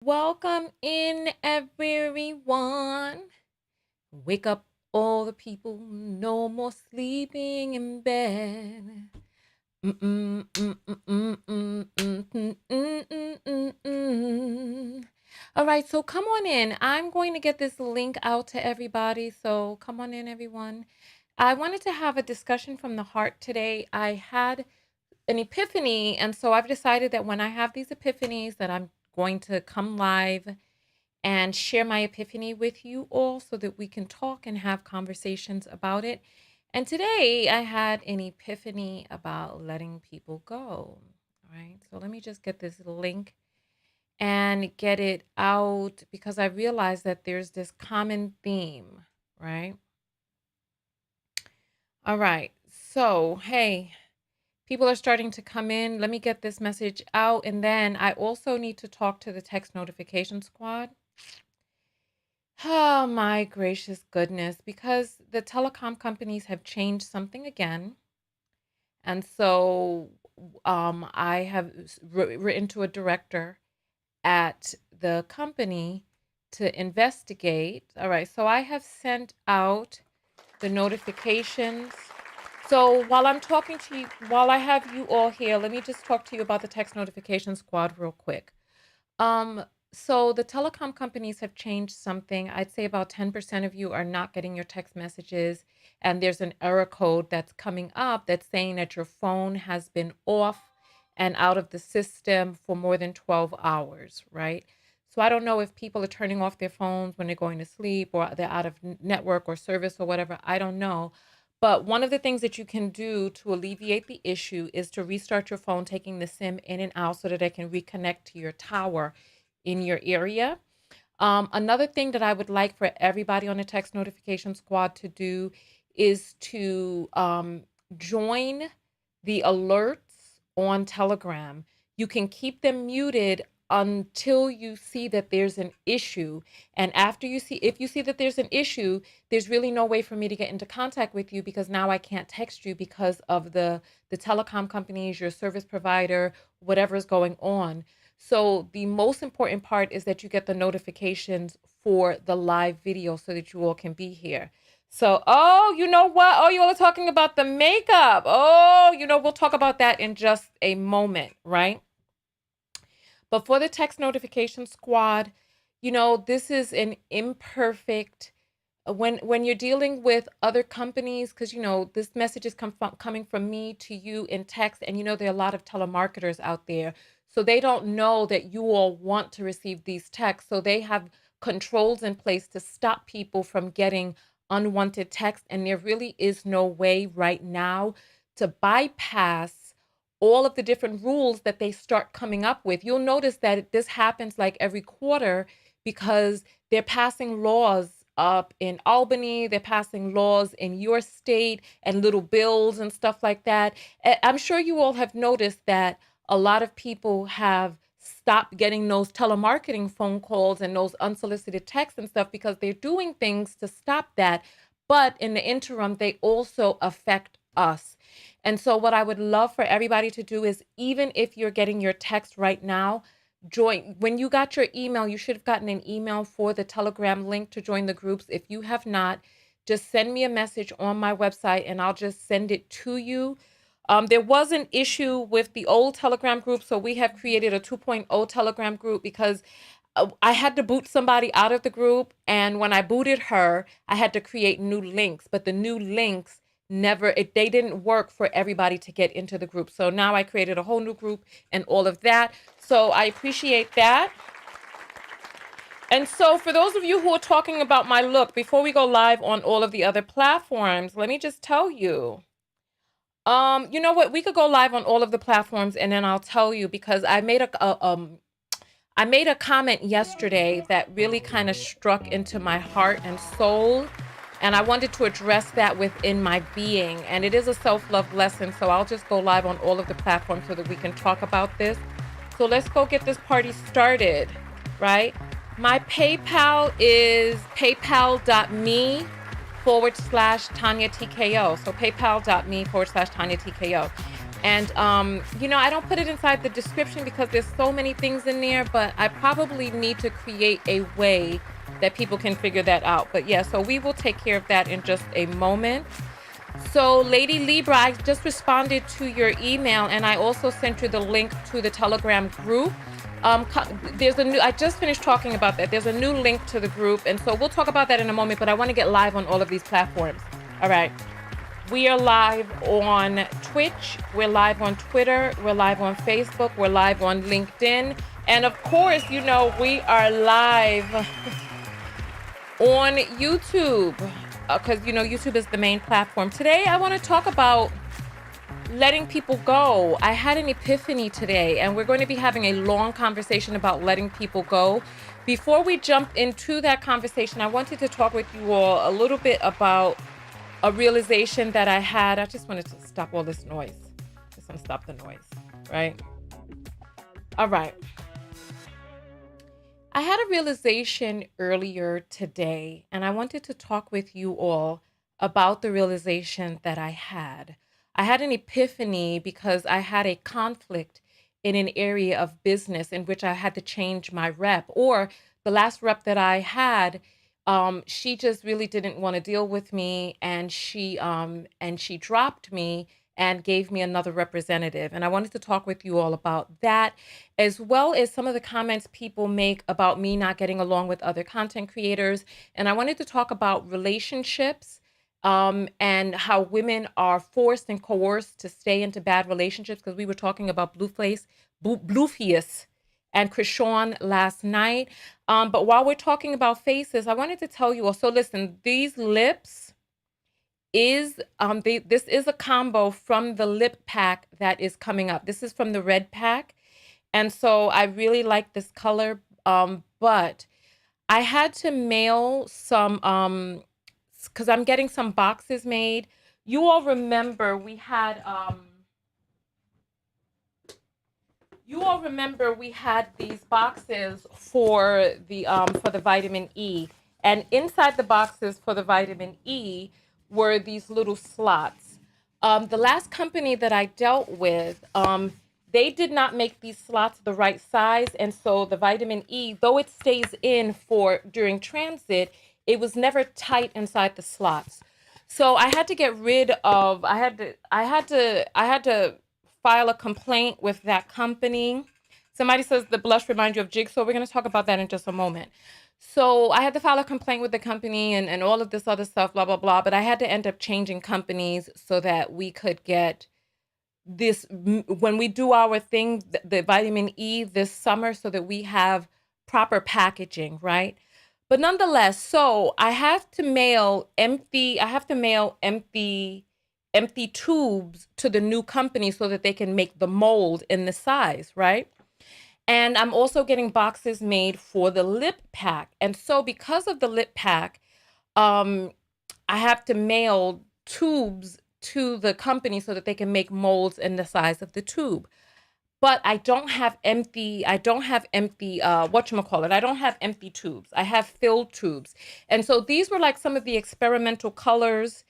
Welcome in, everyone. Wake up, all the people. No more sleeping in bed. Mm-mm, mm-mm, mm-mm, mm-mm, mm-mm, mm-mm, mm-mm. All right, so come on in. I'm going to get this link out to everybody. So come on in, everyone. I wanted to have a discussion from the heart today. I had an epiphany, and so I've decided that when I have these epiphanies that I'm going to come live and share my epiphany with you all so that we can talk and have conversations about it. And today I had an epiphany about letting people go. All right. So let me just get this link and get it out because I realized that there's this common theme, right? All right. So, hey, people are starting to come in. Let me get this message out. And then I also need to talk to the text notification squad. Oh my gracious goodness, because the telecom companies have changed something again. And so I have written to a director at the company to investigate. All right, so I have sent out the notifications. So while I'm talking to you, while I have you all here, let me just talk to you about the text notification squad real quick. Um, so the telecom companies have changed something. I'd say about 10% of you are not getting your text messages, and there's an error code that's coming up that's saying that your phone has been off and out of the system for more than 12 hours, right? So I don't know if people are turning off their phones when they're going to sleep or they're out of network or service or whatever. I don't know. But one of the things that you can do to alleviate the issue is to restart your phone, taking the SIM in and out so that it can reconnect to your tower in your area. Another thing that I would like for everybody on the text notification squad to do is to join the alerts on Telegram. You can keep them muted until you see that there's an issue. And after you see, if you see that there's an issue, there's really no way for me to get into contact with you because now I can't text you because of the telecom companies, your service provider, whatever's going on. So the most important part is that you get the notifications for the live video so that you all can be here. So, oh, you know what? Oh, you all are talking about the makeup. Oh, we'll talk about that in just a moment, right? But for the text notification squad, this is an imperfect when you're dealing with other companies, because this message is coming from me to you in text, and there are a lot of telemarketers out there, so they don't know that you all want to receive these texts, so they have controls in place to stop people from getting unwanted text, and there really is no way right now to bypass all of the different rules that they start coming up with. You'll notice that this happens like every quarter because they're passing laws up in Albany, they're passing laws in your state and little bills and stuff like that. I'm sure you all have noticed that a lot of people have stopped getting those telemarketing phone calls and those unsolicited texts and stuff because they're doing things to stop that. But in the interim, they also affect us. And so what I would love for everybody to do is, even if you're getting your text right now, join. When you got your email, you should have gotten an email for the Telegram link to join the groups. If you have not, just send me a message on my website and I'll just send it to you. There was an issue with the old Telegram group, so we have created a 2.0 Telegram group because I had to boot somebody out of the group, and when I booted her, I had to create new links, but the new links they didn't work for everybody to get into the group. So now I created a whole new group and all of that. So I appreciate that. And so for those of you who are talking about my look, before we go live on all of the other platforms, let me just tell you. You know what? We could go live on all of the platforms and then I'll tell you, because I made a comment yesterday that really kind of struck into my heart and soul. And I wanted to address that within my being. And it is a self-love lesson. So I'll just go live on all of the platforms so that we can talk about this. So let's go get this party started, right? My PayPal is paypal.me/Tonya TKO. So paypal.me/Tonya TKO. And I don't put it inside the description because there's so many things in there, but I probably need to create a way that people can figure that out. But yeah, so we will take care of that in just a moment. So, Lady Libra, I just responded to your email, and I also sent you the link to the Telegram group. There's a new. I just finished talking about that. There's a new link to the group, and so we'll talk about that in a moment. But I want to get live on all of these platforms. All right. We are live on Twitch. We're live on Twitter. We're live on Facebook. We're live on LinkedIn, and of course, we are live on YouTube. Because YouTube is the main platform. Today I want to talk about letting people go. I had an epiphany today, and we're going to be having a long conversation about letting people go. Before we jump into that conversation, I wanted to talk with you all a little bit about a realization that I had. I just wanted to stop all this noise. Just want to stop the noise, right? All right. I had a realization earlier today, and I wanted to talk with you all about the realization that I had. I had an epiphany because I had a conflict in an area of business in which I had to change my rep, or the last rep that I had. She just really didn't want to deal with me, and she dropped me and gave me another representative. And I wanted to talk with you all about that, as well as some of the comments people make about me not getting along with other content creators. And I wanted to talk about relationships, and how women are forced and coerced to stay into bad relationships, because we were talking about Blueface and Krishan last night. But while we're talking about faces, I wanted to tell you also, listen, these lips this is a combo from the lip pack that is coming up. This is from the red pack. And so I really like this color. But I had to mail some because I'm getting some boxes made. You all remember we had these boxes for the vitamin E. And inside the boxes for the vitamin E were these little slots. The last company that I dealt with, they did not make these slots the right size. And so the vitamin E, though it stays in for during transit, it was never tight inside the slots. So I had to get rid of, I had to file a complaint with that company. Somebody says the blush reminds you of Jigsaw. We're going to talk about that in just a moment. So I had to file a complaint with the company and all of this other stuff, blah, blah, blah. But I had to end up changing companies so that we could get this, when we do our thing, the vitamin E this summer, so that we have proper packaging, right? But nonetheless, so I have to mail empty tubes to the new company so that they can make the mold in the size, right? And I'm also getting boxes made for the lip pack. And so because of the lip pack, um, I have to mail tubes to the company so that they can make molds in the size of the tube. But I don't have empty whatchamacallit. I don't have empty tubes. I have filled tubes. And so these were like some of the experimental colors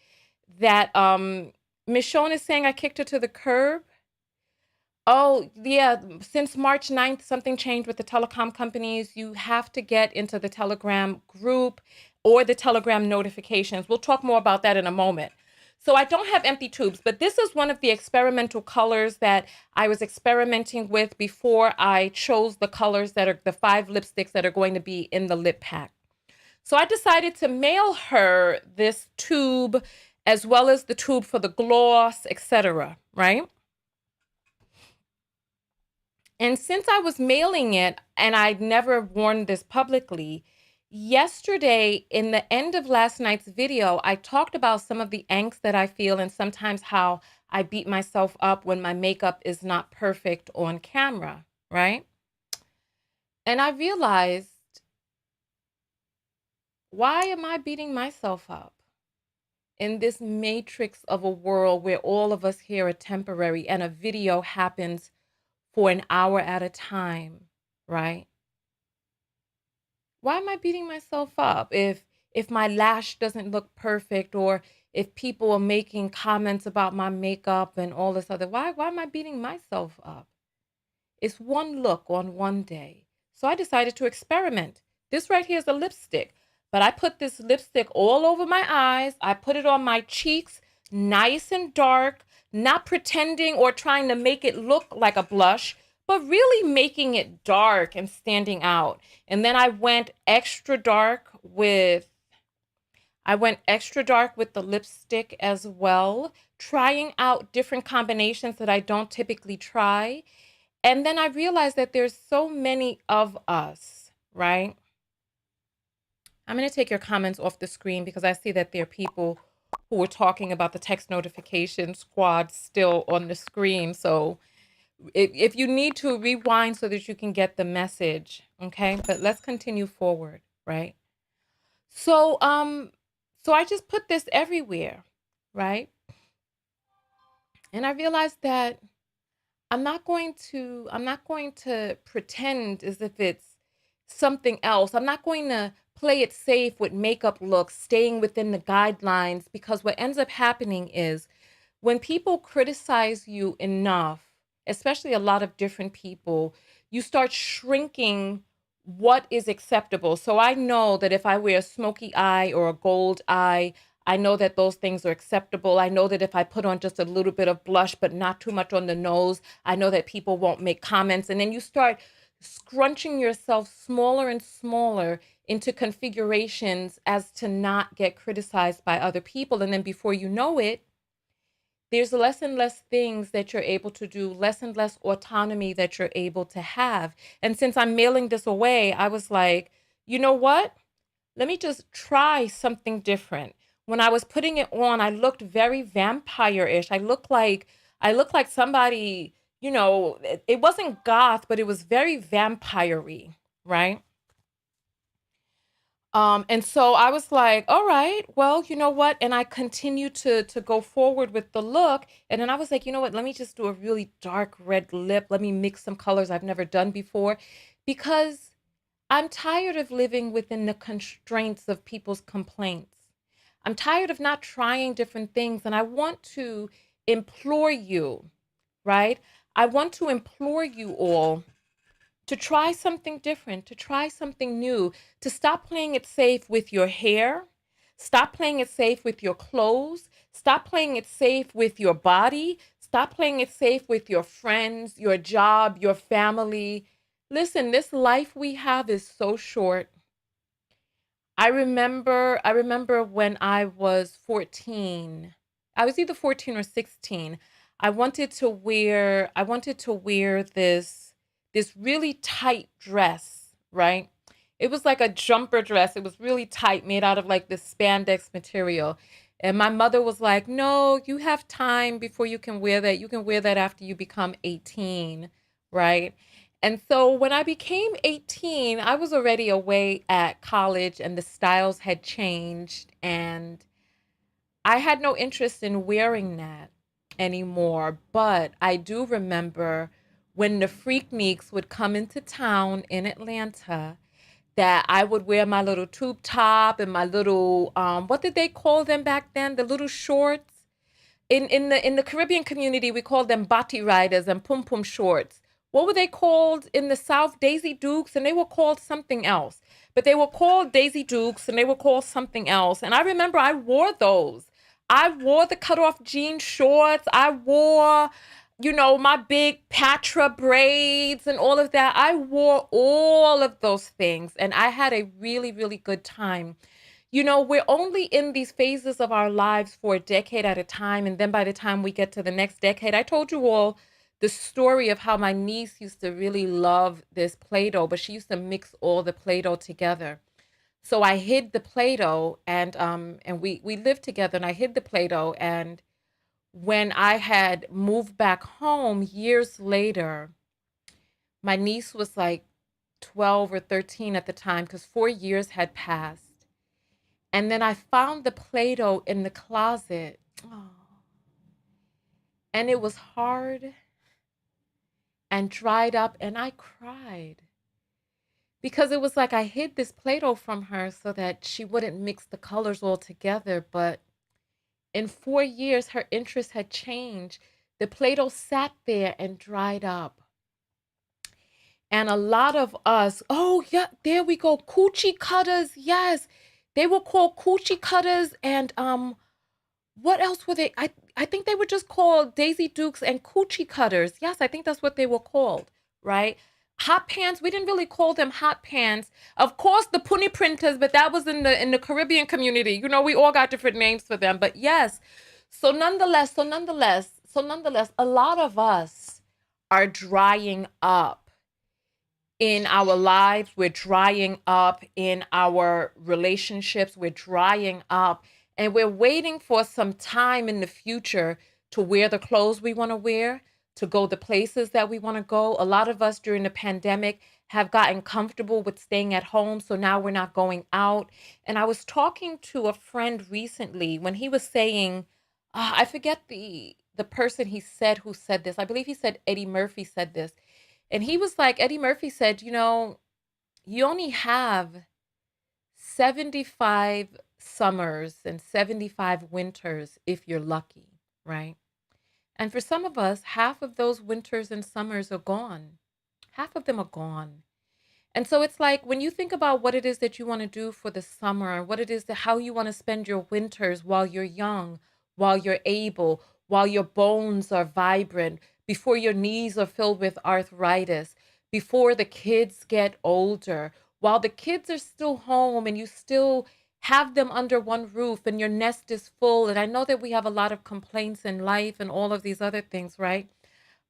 that Michonne is saying I kicked her to the curb. Oh, yeah. Since March 9th, something changed with the telecom companies. You have to get into the Telegram group or the Telegram notifications. We'll talk more about that in a moment. So I don't have empty tubes, but this is one of the experimental colors that I was experimenting with before I chose the colors that are the 5 lipsticks that are going to be in the lip pack. So I decided to mail her this tube as well as the tube for the gloss, etc., right? And since I was mailing it and I'd never worn this publicly, yesterday in the end of last night's video, I talked about some of the angst that I feel and sometimes how I beat myself up when my makeup is not perfect on camera, right? And I realized, why am I beating myself up in this matrix of a world where all of us here are temporary and a video happens for an hour at a time, right? Why am I beating myself up if my lash doesn't look perfect, or if people are making comments about my makeup and all this other, why am I beating myself up? It's one look on one day. So I decided to experiment. This right here is a lipstick, but I put this lipstick all over my eyes. I put it on my cheeks, nice and dark, not pretending or trying to make it look like a blush, but really making it dark and standing out. And then I went extra dark with the lipstick as well, trying out different combinations that I don't typically try. And then I realized that there's so many of us, right? I'm going to take your comments off the screen because I see that there are people who are talking about the text notification squad still on the screen. So if you need to rewind so that you can get the message, okay? But let's continue forward, right? So so I just put this everywhere, right? And I realized that I'm not going to pretend as if it's something else. I'm not going to play it safe with makeup looks, staying within the guidelines, because what ends up happening is when people criticize you enough, especially a lot of different people, you start shrinking what is acceptable. So I know that if I wear a smoky eye or a gold eye, I know that those things are acceptable. I know that if I put on just a little bit of blush, but not too much on the nose, I know that people won't make comments. And then you start scrunching yourself smaller and smaller into configurations as to not get criticized by other people. And then before you know it, there's less and less things that you're able to do, less and less autonomy that you're able to have. And since I'm mailing this away, I was like, you know what? Let me just try something different. When I was putting it on, I looked very vampire-ish. I looked like somebody, it wasn't goth, but it was very vampire-y, right? And so I was like, all right, well, you know what? And I continued to go forward with the look. And then I was like, you know what? Let me just do a really dark red lip. Let me mix some colors I've never done before, because I'm tired of living within the constraints of people's complaints. I'm tired of not trying different things. And I want to implore you, right? I want to implore you all to try something different, to try something new, to stop playing it safe with your hair, stop playing it safe with your clothes, stop playing it safe with your body, stop playing it safe with your friends, your job, your family. Listen, this life we have is so short. I remember when I was 14. I was either 14 or 16. I wanted to wear this really tight dress, right? It was like a jumper dress. It was really tight, made out of like this spandex material. And my mother was like, "No, you have time before you can wear that. You can wear that after you become 18, right?" And so when I became 18, I was already away at college and the styles had changed. And I had no interest in wearing that anymore. But I do remember when the Freakniks would come into town in Atlanta, that I would wear my little tube top and my little, what did they call them back then? The little shorts in the Caribbean community, we called them bati riders and pum pum shorts. What were they called in the South? Daisy Dukes, and they were called something else. But they were called Daisy Dukes, and they were called something else. And I remember I wore those. I wore the cutoff jean shorts. I wore, my big Patra braids and all of that. I wore all of those things, and I had a really, really good time. We're only in these phases of our lives for a decade at a time. And then by the time we get to the next decade, I told you all the story of how my niece used to really love this Play Doh, but she used to mix all the Play Doh together. So I hid the Play Doh, and we lived together, and I hid the Play Doh. And when I had moved back home years later, my niece was like 12 or 13 at the time, because 4 years had passed. And then I found the Play-Doh in the closet. Oh, and it was hard and dried up, and I cried because it was like I hid this Play-Doh from her so that she wouldn't mix the colors all together, but In 4 years, her interest had changed. The Play-Doh sat there and dried up. And a lot of us, oh yeah, there we go, coochie cutters. Yes, they were called coochie cutters, and what else were they? I think they were just called Daisy Dukes and coochie cutters. Yes, I think that's what they were called, right? Hot pants. We didn't really call them hot pants. Of course, the punny printers, but that was in the Caribbean community. You know, we all got different names for them. But yes, so nonetheless, a lot of us are drying up in our lives. We're drying up in our relationships. We're drying up, and we're waiting for some time in the future to wear the clothes we want to wear, to go the places that we want to go. A lot of us during the pandemic have gotten comfortable with staying at home, so now we're not going out. And I was talking to a friend recently when he was saying, I forget the person he said who said this. I believe he said Eddie Murphy said this, and he was like, Eddie Murphy said, you only have 75 summers and 75 winters if you're lucky, right? And for some of us, half of those winters and summers are gone. Half of them are gone. And so it's like when you think about what it is that you want to do for the summer, what it is that how you want to spend your winters while you're young, while you're able, while your bones are vibrant, before your knees are filled with arthritis, before the kids get older, while the kids are still home and you still have them under one roof and your nest is full. And I know that we have a lot of complaints in life and all of these other things, right?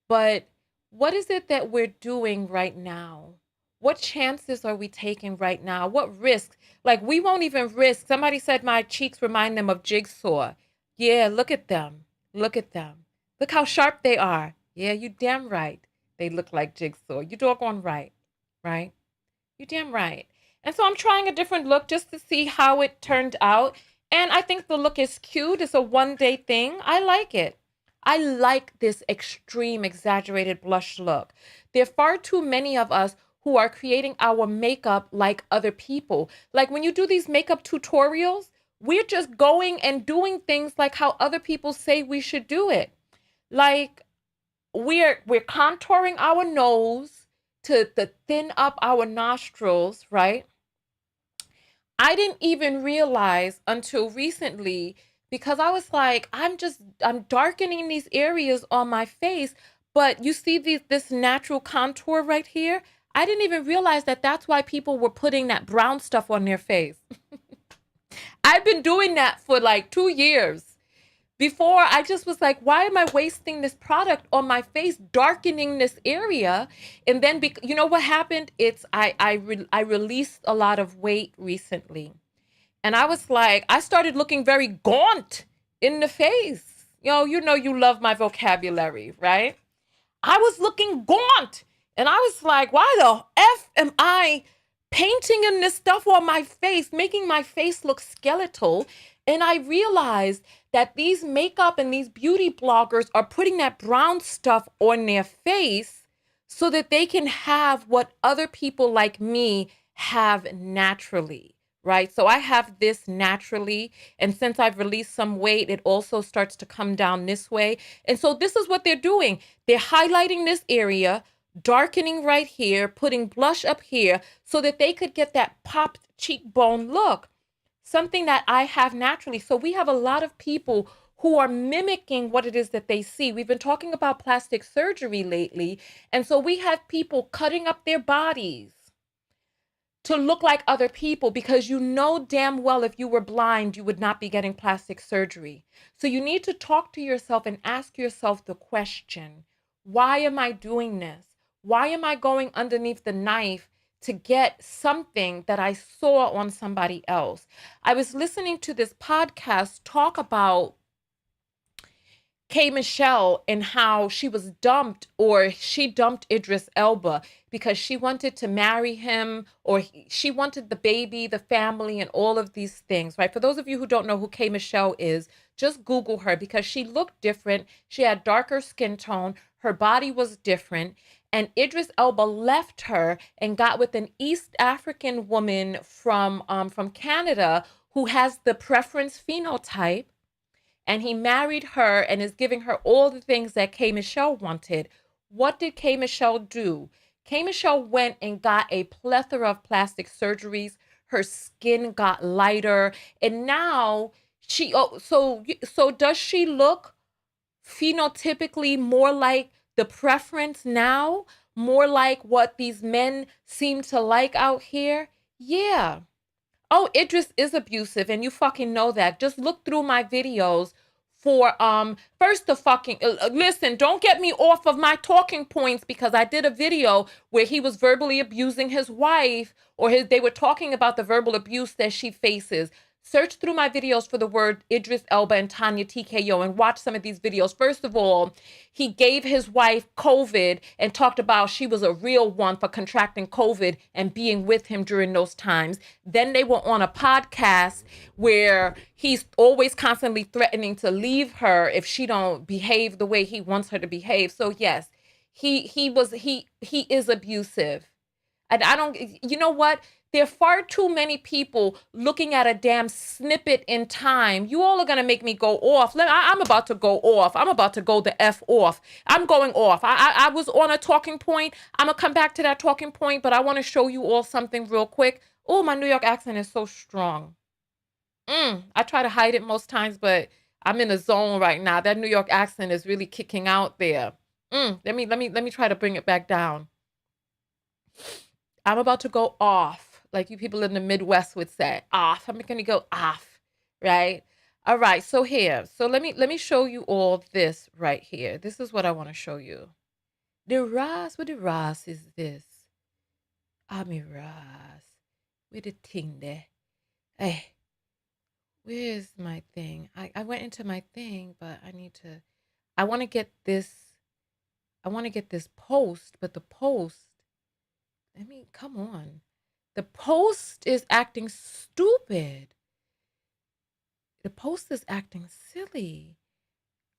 But what is it that we're doing right now? What chances are we taking right now? What risks? Like, we won't even risk. Somebody said my cheeks remind them of Jigsaw. Yeah, look at them. Look at them. Look how sharp they are. Yeah, you damn right. They look like Jigsaw. You doggone right. Right? You damn right. And so I'm trying a different look just to see how it turned out. And I think the look is cute. It's a 1 day thing. I like it. I like this extreme exaggerated blush look. There are far too many of us who are creating our makeup like other people. Like when you do these makeup tutorials, we're just going and doing things like how other people say we should do it. Like we're contouring our nose to thin up our nostrils, right? I didn't even realize until recently, because I was like, I'm darkening these areas on my face, but you see this natural contour right here? I didn't even realize that that's why people were putting that brown stuff on their face. I've been doing that for like 2 years. Before, I just was like, why am I wasting this product on my face, darkening this area? And then, you know what happened? I released a lot of weight recently. And I was like, I started looking very gaunt in the face. You know, you love my vocabulary, right? I was looking gaunt. And I was like, why the F am I painting in this stuff on my face, making my face look skeletal? And I realized that these makeup and these beauty bloggers are putting that brown stuff on their face so that they can have what other people like me have naturally, right? So I have this naturally. And since I've released some weight, it also starts to come down this way. And so this is what they're doing. They're highlighting this area, darkening right here, putting blush up here so that they could get that popped cheekbone look, something that I have naturally. So we have a lot of people who are mimicking what it is that they see. We've been talking about plastic surgery lately. And so we have people cutting up their bodies to look like other people because you know damn well if you were blind, you would not be getting plastic surgery. So you need to talk to yourself and ask yourself the question, why am I doing this? Why am I going underneath the knife to get something that I saw on somebody else? I was listening to this podcast talk about K. Michelle and how she was dumped, or she dumped Idris Elba because she wanted to marry him, or she wanted the baby, the family, and all of these things, right? For those of you who don't know who K. Michelle is, just Google her because she looked different. She had darker skin tone. Her body was different. And Idris Elba left her and got with an East African woman from Canada who has the preference phenotype, and he married her and is giving her all the things that K. Michelle wanted. What did K. Michelle do? K. Michelle went and got a plethora of plastic surgeries. Her skin got lighter, and now so does she look phenotypically more like the preference now, more like what these men seem to like out here? Yeah. Oh, Idris is abusive, and you fucking know that. Just look through my videos for first the fucking listen, don't get me off of my talking points, because I did a video where he was verbally abusing his wife, or they were talking about the verbal abuse that she faces. Search through my videos for the word Idris Elba and Tonya TKO and watch some of these videos. First of all, he gave his wife COVID and talked about she was a real one for contracting COVID and being with him during those times. Then they were on a podcast where he's always constantly threatening to leave her if she don't behave the way he wants her to behave. So yes, he is abusive. And I don't, you know what? There are far too many people looking at a damn snippet in time. You all are going to make me go off. I'm about to go off. I'm about to go the F off. I'm going off. I was on a talking point. I'm going to come back to that talking point, but I want to show you all something real quick. Oh, my New York accent is so strong. I try to hide it most times, but I'm in a zone right now. That New York accent is really kicking out there. Let me try to bring it back down. I'm about to go off, like you people in the Midwest would say, off. I'm going to go off, right? All right, so here. So let me show you all this right here. This is what I want to show you. The Ras, what the Ras is this? Ami Ras. Where the thing there? Hey, where's my thing? I went into my thing, but I want to get this, post, but the post, come on. The post is acting stupid. The post is acting silly.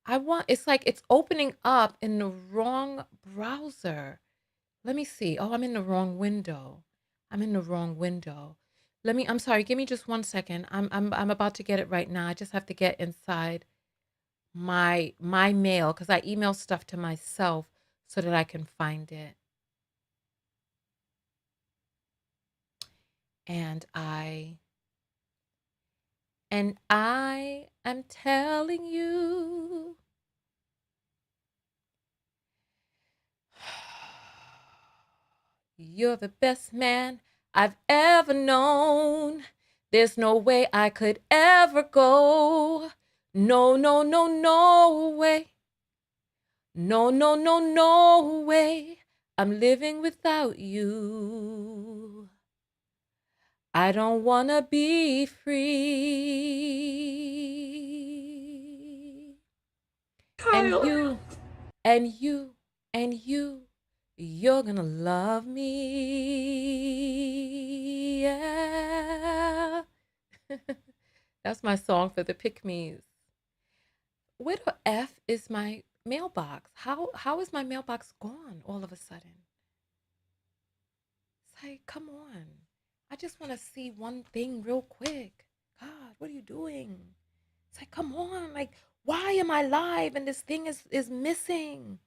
It's like it's opening up in the wrong browser. Let me see. Oh, I'm in the wrong window. I'm sorry, give me just 1 second. I'm about to get it right now. I just have to get inside my mail, because I email stuff to myself so that I can find it. And I am telling you, you're the best man I've ever known. There's no way I could ever go. No, no, no, no way. No, no, no, no way. I'm living without you. I don't wanna be free. Kyle. And you're gonna love me. Yeah. That's my song for the pick-me's. Where the F is my mailbox? How is my mailbox gone all of a sudden? It's like, come on. I just want to see one thing real quick. God, what are you doing? It's like, come on. Like, why am I live and this thing is missing?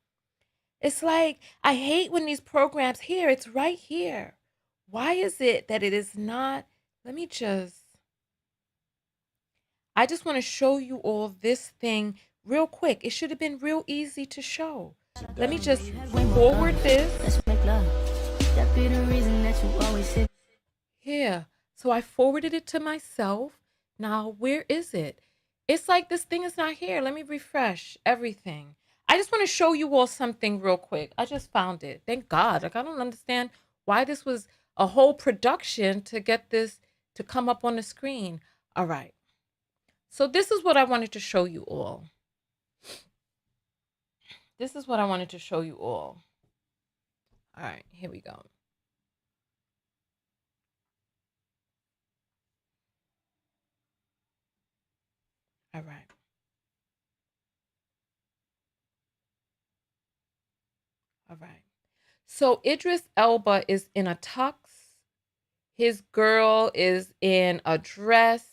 It's like, I hate when these programs here, it's right here. Why is it that it is not? I just want to show you all this thing real quick. It should have been real easy to show. Let me just forward this. That be the reason that you always sit here. So I forwarded it to myself. Now, where is it? It's like this thing is not here. Let me refresh everything. I just want to show you all something real quick. I just found it. Thank God. Like, I don't understand why this was a whole production to get this to come up on the screen. All right. So this is what I wanted to show you all. All right, here we go. All right. All right. So Idris Elba is in a tux. His girl is in a dress,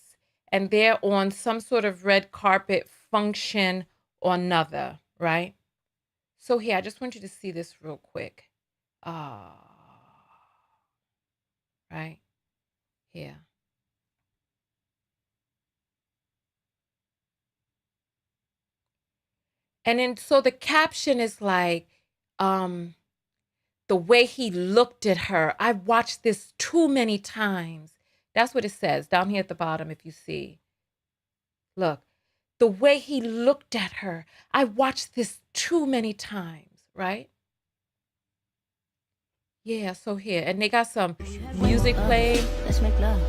and they're on some sort of red carpet function or another, right? So here, I just want you to see this real quick. Right here. And then so the caption is like, the way he looked at her. I've watched this too many times. That's what it says down here at the bottom, if you see. Look, the way he looked at her. I watched this too many times, right? Yeah, so here. And they got some music playing. Let's make love.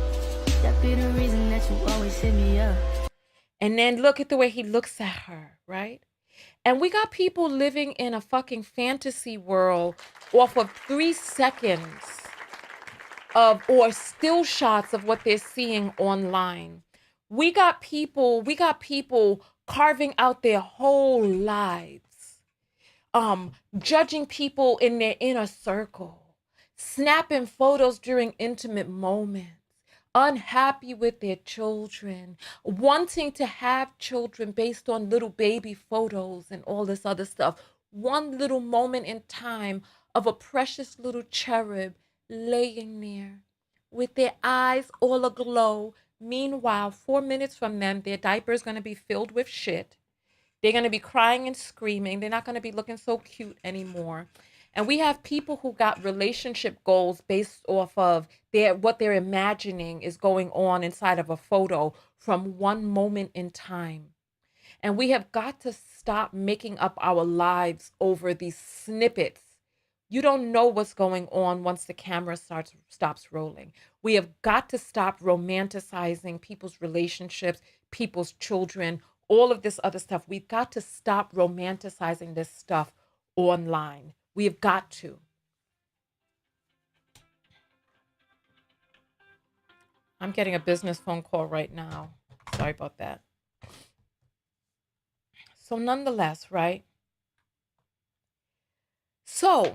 That be the reason that you always hit me up. And then look at the way he looks at her, right? And we got people living in a fucking fantasy world off of 3 seconds of or still shots of what they're seeing online. We got people carving out their whole lives, judging people in their inner circle, snapping photos during intimate moments, unhappy with their children, wanting to have children based on little baby photos and all this other stuff. One little moment in time of a precious little cherub laying there with their eyes all aglow. Meanwhile, 4 minutes from them, their diaper is going to be filled with shit. They're going to be crying and screaming. They're not going to be looking so cute anymore. And we have people who got relationship goals based off of what they're imagining is going on inside of a photo from one moment in time. And we have got to stop making up our lives over these snippets. You don't know what's going on once the camera stops rolling. We have got to stop romanticizing people's relationships, people's children, all of this other stuff. We've got to stop romanticizing this stuff online. We have got to. I'm getting a business phone call right now. Sorry about that. So nonetheless, right? So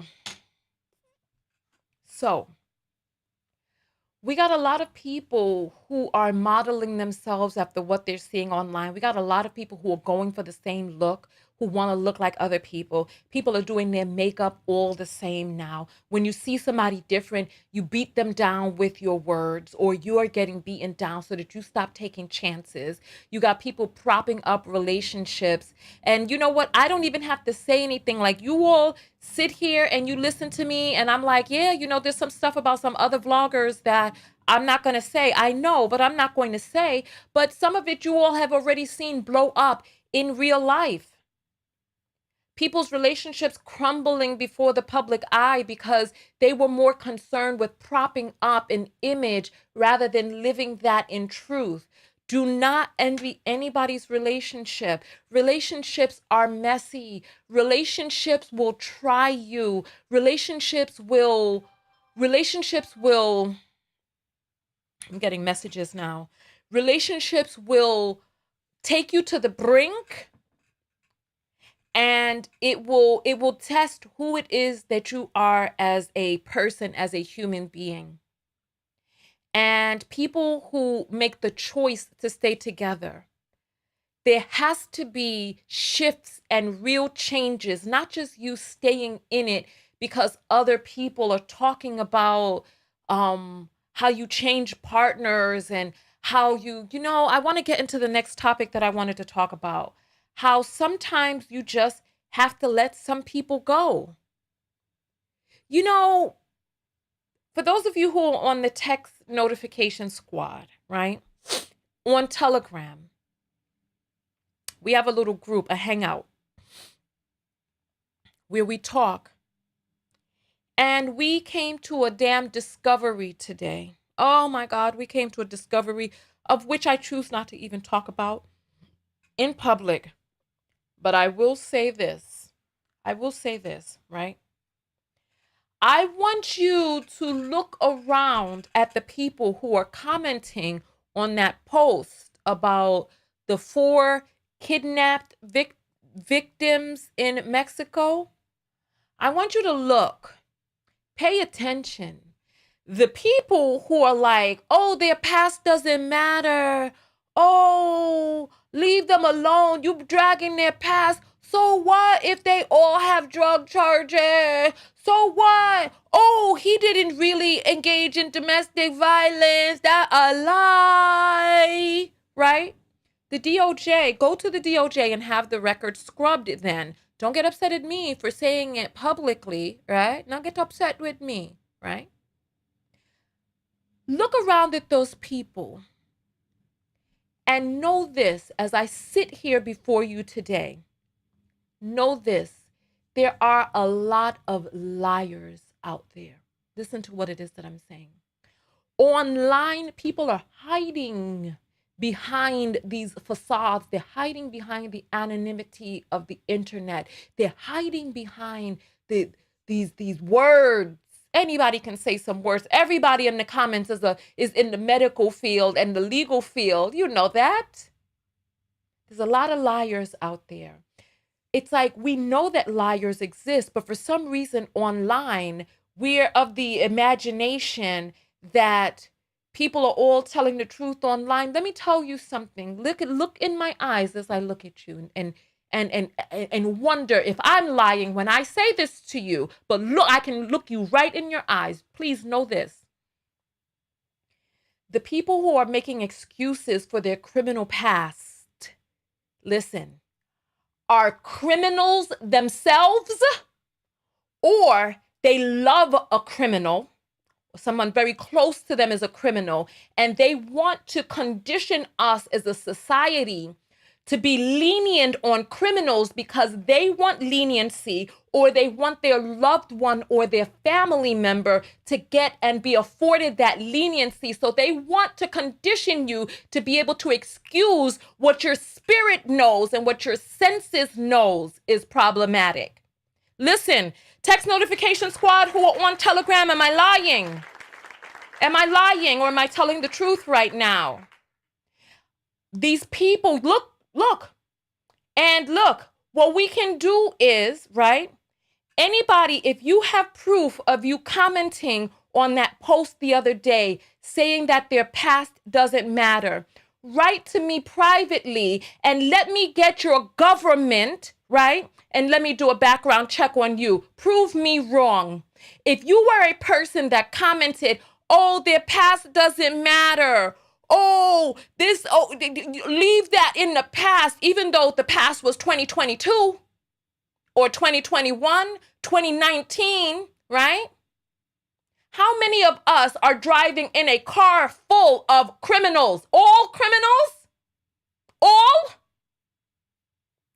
we got a lot of people who are modeling themselves after what they're seeing online. We got a lot of people who are going for the same look, who want to look like other people. People are doing their makeup all the same now. When you see somebody different, you beat them down with your words, or you are getting beaten down so that you stop taking chances. You got people propping up relationships. And you know what? I don't even have to say anything. Like, you all sit here and you listen to me, and I'm like, yeah, there's some stuff about some other vloggers that I'm not going to say. I know, but I'm not going to say. But some of it you all have already seen blow up in real life. People's relationships crumbling before the public eye because they were more concerned with propping up an image rather than living that in truth. Do not envy anybody's relationship. Relationships are messy. Relationships will try you. Relationships will, I'm getting messages now. Relationships will take you to the brink, and it will test who it is that you are as a person, as a human being. And people who make the choice to stay together, there has to be shifts and real changes, not just you staying in it because other people are talking about how you change partners and how I want to get into the next topic that I wanted to talk about. How sometimes you just have to let some people go. For those of you who are on the text notification squad, right? On Telegram, we have a little group, a hangout, where we talk. And we came to a damn discovery today. Oh my God, we came to a discovery of which I choose not to even talk about in public. But I will say this, right? I want you to look around at the people who are commenting on that post about the 4 kidnapped victims in Mexico. I want you to look, pay attention. The people who are like, oh, their past doesn't matter. Oh, Leave them alone. You dragging their past. So what if they all have drug charges? So what? Oh, he didn't really engage in domestic violence. That a lie, right? The DOJ, go to the DOJ and have the record scrubbed then. Don't get upset at me for saying it publicly, right? Now get upset with me, right? Look around at those people and know this as I sit here before you today. Know this, there are a lot of liars out there. Listen to what it is that I'm saying. Online, people are hiding behind these facades. They're hiding behind the anonymity of the internet. They're hiding behind these words. Anybody can say some words. Everybody in the comments is in the medical field and the legal field. You know that. There's a lot of liars out there. It's like we know that liars exist, but for some reason online, we're of the imagination that people are all telling the truth online. Let me tell you something. Look in my eyes as I look at you and wonder if I'm lying when I say this to you. But look, I can look you right in your eyes. Please know this. The people who are making excuses for their criminal past, listen, are criminals themselves, or they love a criminal, someone very close to them is a criminal, and they want to condition us as a society to be lenient on criminals because they want leniency, or they want their loved one or their family member to get and be afforded that leniency. So they want to condition you to be able to excuse what your spirit knows and what your senses knows is problematic. Listen, text notification squad who are on Telegram, am I lying? Am I lying, or am I telling the truth right now? These people, look, what we can do is, right? Anybody, if you have proof of you commenting on that post the other day saying that their past doesn't matter, write to me privately and let me get your government, right? And let me do a background check on you. Prove me wrong. If you were a person that commented, oh, their past doesn't matter. Leave that in the past, even though the past was 2022 or 2021, 2019, right? How many of us are driving in a car full of criminals? All criminals? All?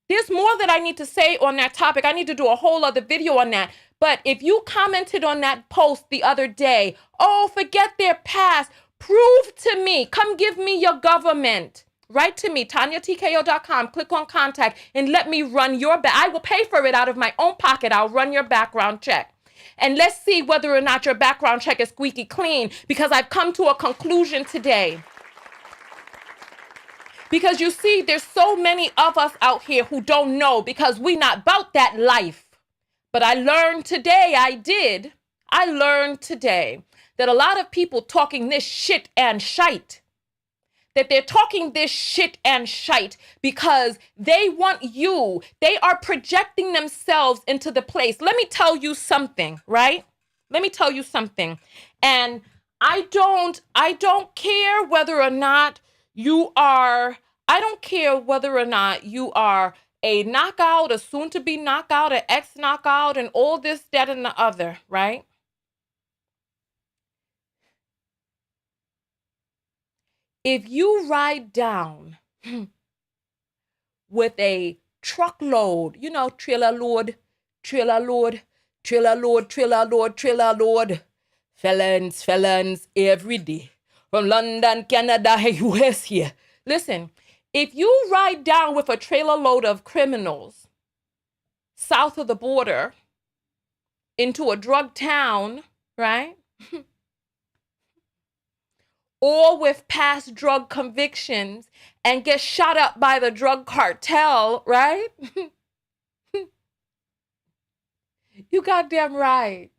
There's more that I need to say on that topic. I need to do a whole other video on that. But if you commented on that post the other day, oh, forget their past, prove to me, come give me your government. Write to me, TonyaTKO.com, click on contact, and let me run your I will pay for it out of my own pocket. I'll run your background check. And let's see whether or not your background check is squeaky clean, because I've come to a conclusion today. Because you see, there's so many of us out here who don't know because we not about that life. But I learned today, I learned today that a lot of people talking this shit and shite, that they're talking this shit and shite because they want you. They are projecting themselves into the place. Let me tell you something, right? Let me tell you something. And I don't care whether or not you are, I don't care whether or not you are a knockout, a soon-to-be knockout, an ex-knockout, and all this, that, and the other, right? If you ride down with a truckload, you know, trailer load, felons every day, from London, Canada, US here. Listen, if you ride down with a trailer load of criminals south of the border into a drug town, right? Or with past drug convictions and get shot up by the drug cartel, right? You goddamn right.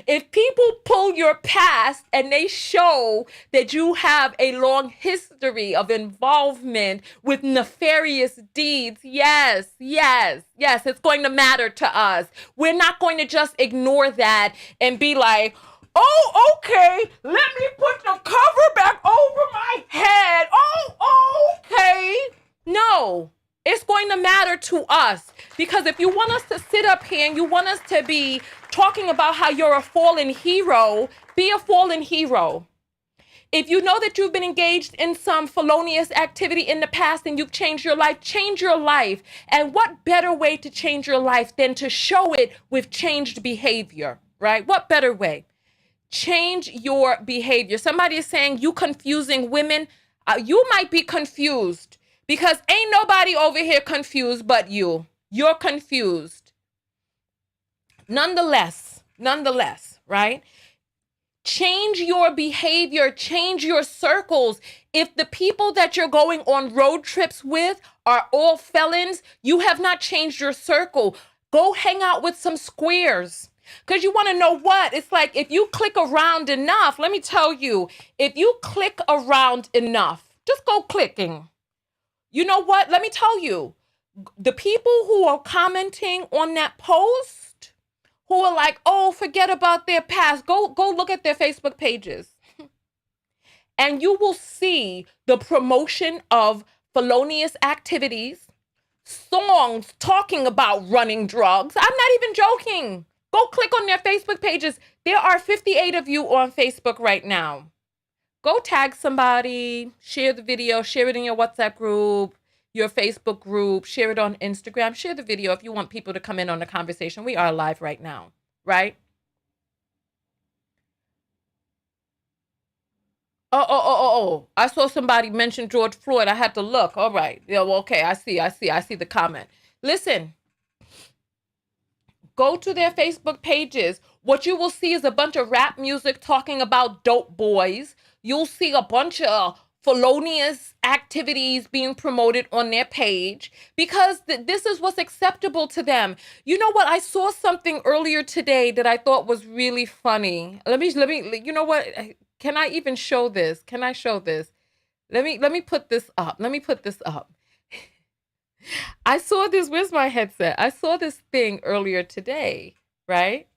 If people pull your past and they show that you have a long history of involvement with nefarious deeds, yes, yes, yes, it's going to matter to us. We're not going to just ignore that and be like, oh, okay, let me put the cover back over my head. Oh, okay. No, it's going to matter to us, because if you want us to sit up here and you want us to be talking about how you're a fallen hero, be a fallen hero. If you know that you've been engaged in some felonious activity in the past and you've changed your life, change your life. And what better way to change your life than to show it with changed behavior, right? What better way? Change your behavior. Somebody is saying you confusing women. You might be confused because ain't nobody over here confused but you. You're confused. Nonetheless, right? Change your behavior, change your circles. If the people that you're going on road trips with are all felons, you have not changed your circle. Go hang out with some squares. Because you want to know what? It's like if you click around enough, let me tell you, if you click around enough, just go clicking. You know what? Let me tell you, the people who are commenting on that post, who are like, oh, forget about their past, go look at their Facebook pages. And you will see the promotion of felonious activities, songs talking about running drugs. I'm not even joking. Go click on their Facebook pages. There are 58 of you on Facebook right now. Go tag somebody, share the video, share it in your WhatsApp group, your Facebook group, share it on Instagram, share the video if you want people to come in on the conversation. We are live right now, right? Oh. I saw somebody mention George Floyd. I had to look. All right. Yeah, well, okay. I see the comment. Listen, go to their Facebook pages. What you will see is a bunch of rap music talking about dope boys. You'll see a bunch of felonious activities being promoted on their page because this is what's acceptable to them. You know what? I saw something earlier today that I thought was really funny. Let me, you know what? Can I even show this? Can I show this? Let me put this up. I saw this. Where's my headset? I saw this thing earlier today, right?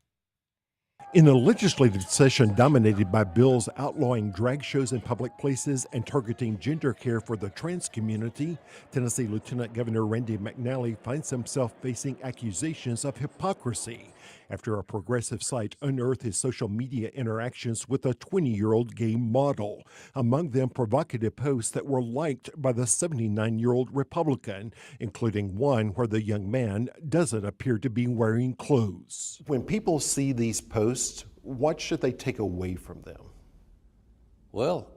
In a legislative session dominated by bills outlawing drag shows in public places and targeting gender care for the trans community, Tennessee Lieutenant Governor Randy McNally finds himself facing accusations of hypocrisy after a progressive site unearthed his social media interactions with a 20-year-old gay model, among them provocative posts that were liked by the 79-year-old Republican, including one where the young man doesn't appear to be wearing clothes. When people see these posts, what should they take away from them? Well,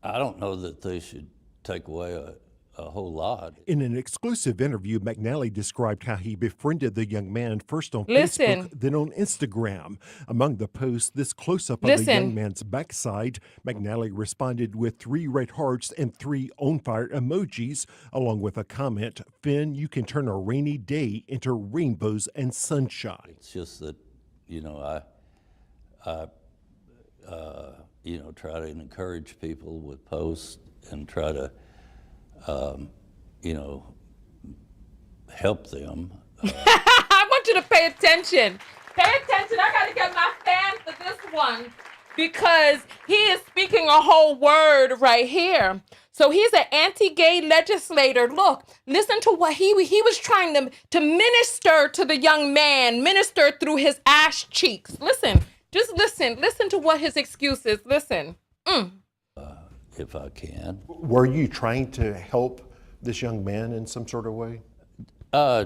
I don't know that they should take away a whole lot. In an exclusive interview, McNally described how he befriended the young man first on Facebook, then on Instagram. Among the posts, this close-up of the young man's backside, McNally responded with 3 red hearts and 3 on-fire emojis, along with a comment, "Finn, you can turn a rainy day into rainbows and sunshine." It's just that, you know, I try to encourage people with posts and try to help them. I want you to pay attention. Pay attention. I got to get my fan for this one because he is speaking a whole word right here. So he's an anti-gay legislator. Look, listen to what he was trying to minister to the young man, minister through his ash cheeks. Listen, just listen. Listen to what his excuse is. Listen. If I can. Were you trying to help this young man in some sort of way?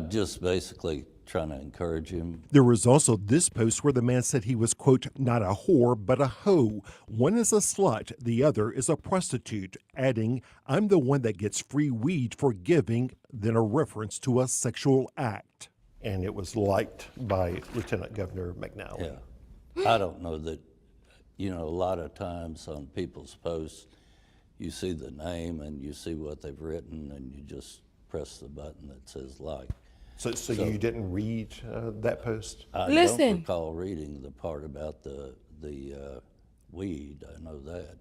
Just basically trying to encourage him. There was also this post where the man said he was, quote, not a whore, but a hoe. One is a slut, the other is a prostitute, adding, "I'm the one that gets free weed for giving," then a reference to a sexual act. And it was liked by Lieutenant Governor McNally. Yeah. I don't know that, a lot of times on people's posts, you see the name and you see what they've written and you just press the button that says like. So you didn't read that post? I don't Listen, recall reading the part about the weed. I know that.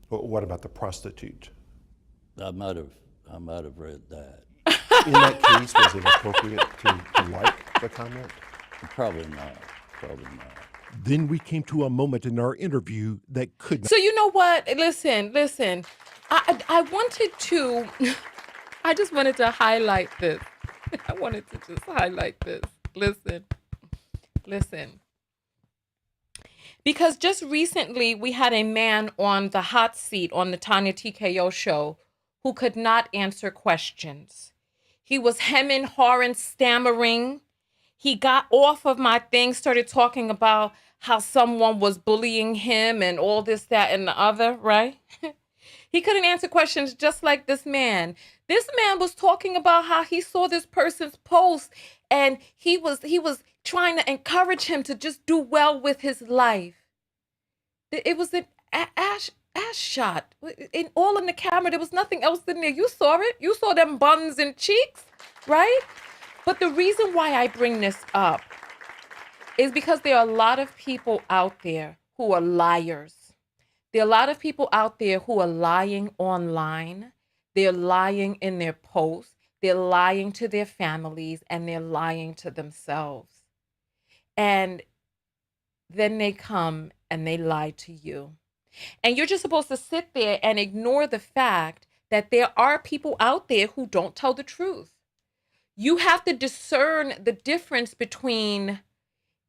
What about the prostitute? I might have read that. In that case, was it appropriate to like the comment? Probably not. Probably not. Then we came to a moment in our interview that could not so you know what? Listen. I wanted to, I just wanted to highlight this. I wanted to just highlight this. Listen. Because just recently we had a man on the hot seat on the Tonya TKO show who could not answer questions. He was hemming, hawing, stammering. He got off of my thing, started talking about how someone was bullying him and all this, that, and the other, right? He couldn't answer questions just like this man. This man was talking about how he saw this person's post and he was trying to encourage him to just do well with his life. It was an ass shot. All in the camera. There was nothing else in there. You saw it. You saw them buns and cheeks, right? But the reason why I bring this up is because there are a lot of people out there who are liars. There are a lot of people out there who are lying online. They're lying in their posts. They're lying to their families and they're lying to themselves. And then they come and they lie to you. And you're just supposed to sit there and ignore the fact that there are people out there who don't tell the truth. You have to discern the difference between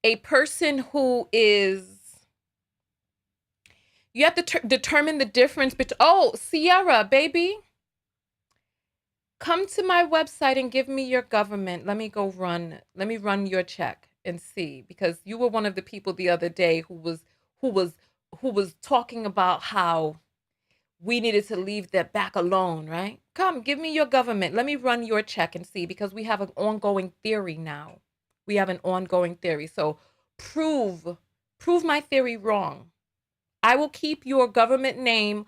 a person who is, you have to determine the difference between, oh, Sierra, baby, come to my website and give me your government. Let me run your check and see, because you were one of the people the other day who was talking about how we needed to leave that back alone, right? Come, give me your government. Let me run your check and see, because we have an ongoing theory now. We have an ongoing theory. So prove my theory wrong. I will keep your government name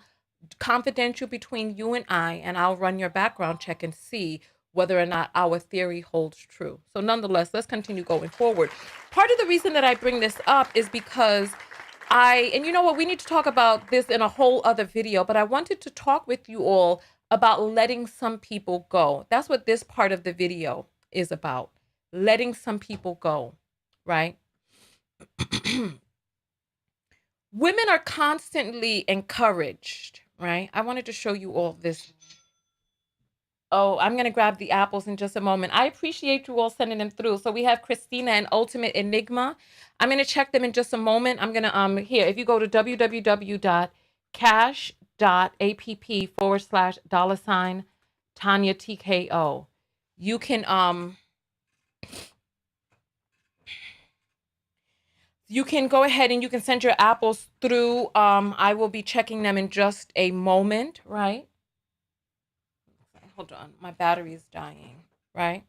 confidential between you and I'll run your background check and see whether or not our theory holds true. So nonetheless, let's continue going forward. Part of the reason that I bring this up is because and you know what, we need to talk about this in a whole other video, but I wanted to talk with you all about letting some people go. That's what this part of the video is about. Letting some people go, right? Women are constantly encouraged, right? I wanted to show you all this. Oh, I'm going to grab the apples in just a moment. I appreciate you all sending them through. So we have Christina and Ultimate Enigma. I'm going to check them in just a moment. I'm going to, here, if you go to www.cash.app/$ Tonya TKO, you can go ahead and you can send your apples through. I will be checking them in just a moment, right? Hold on, my battery is dying, right?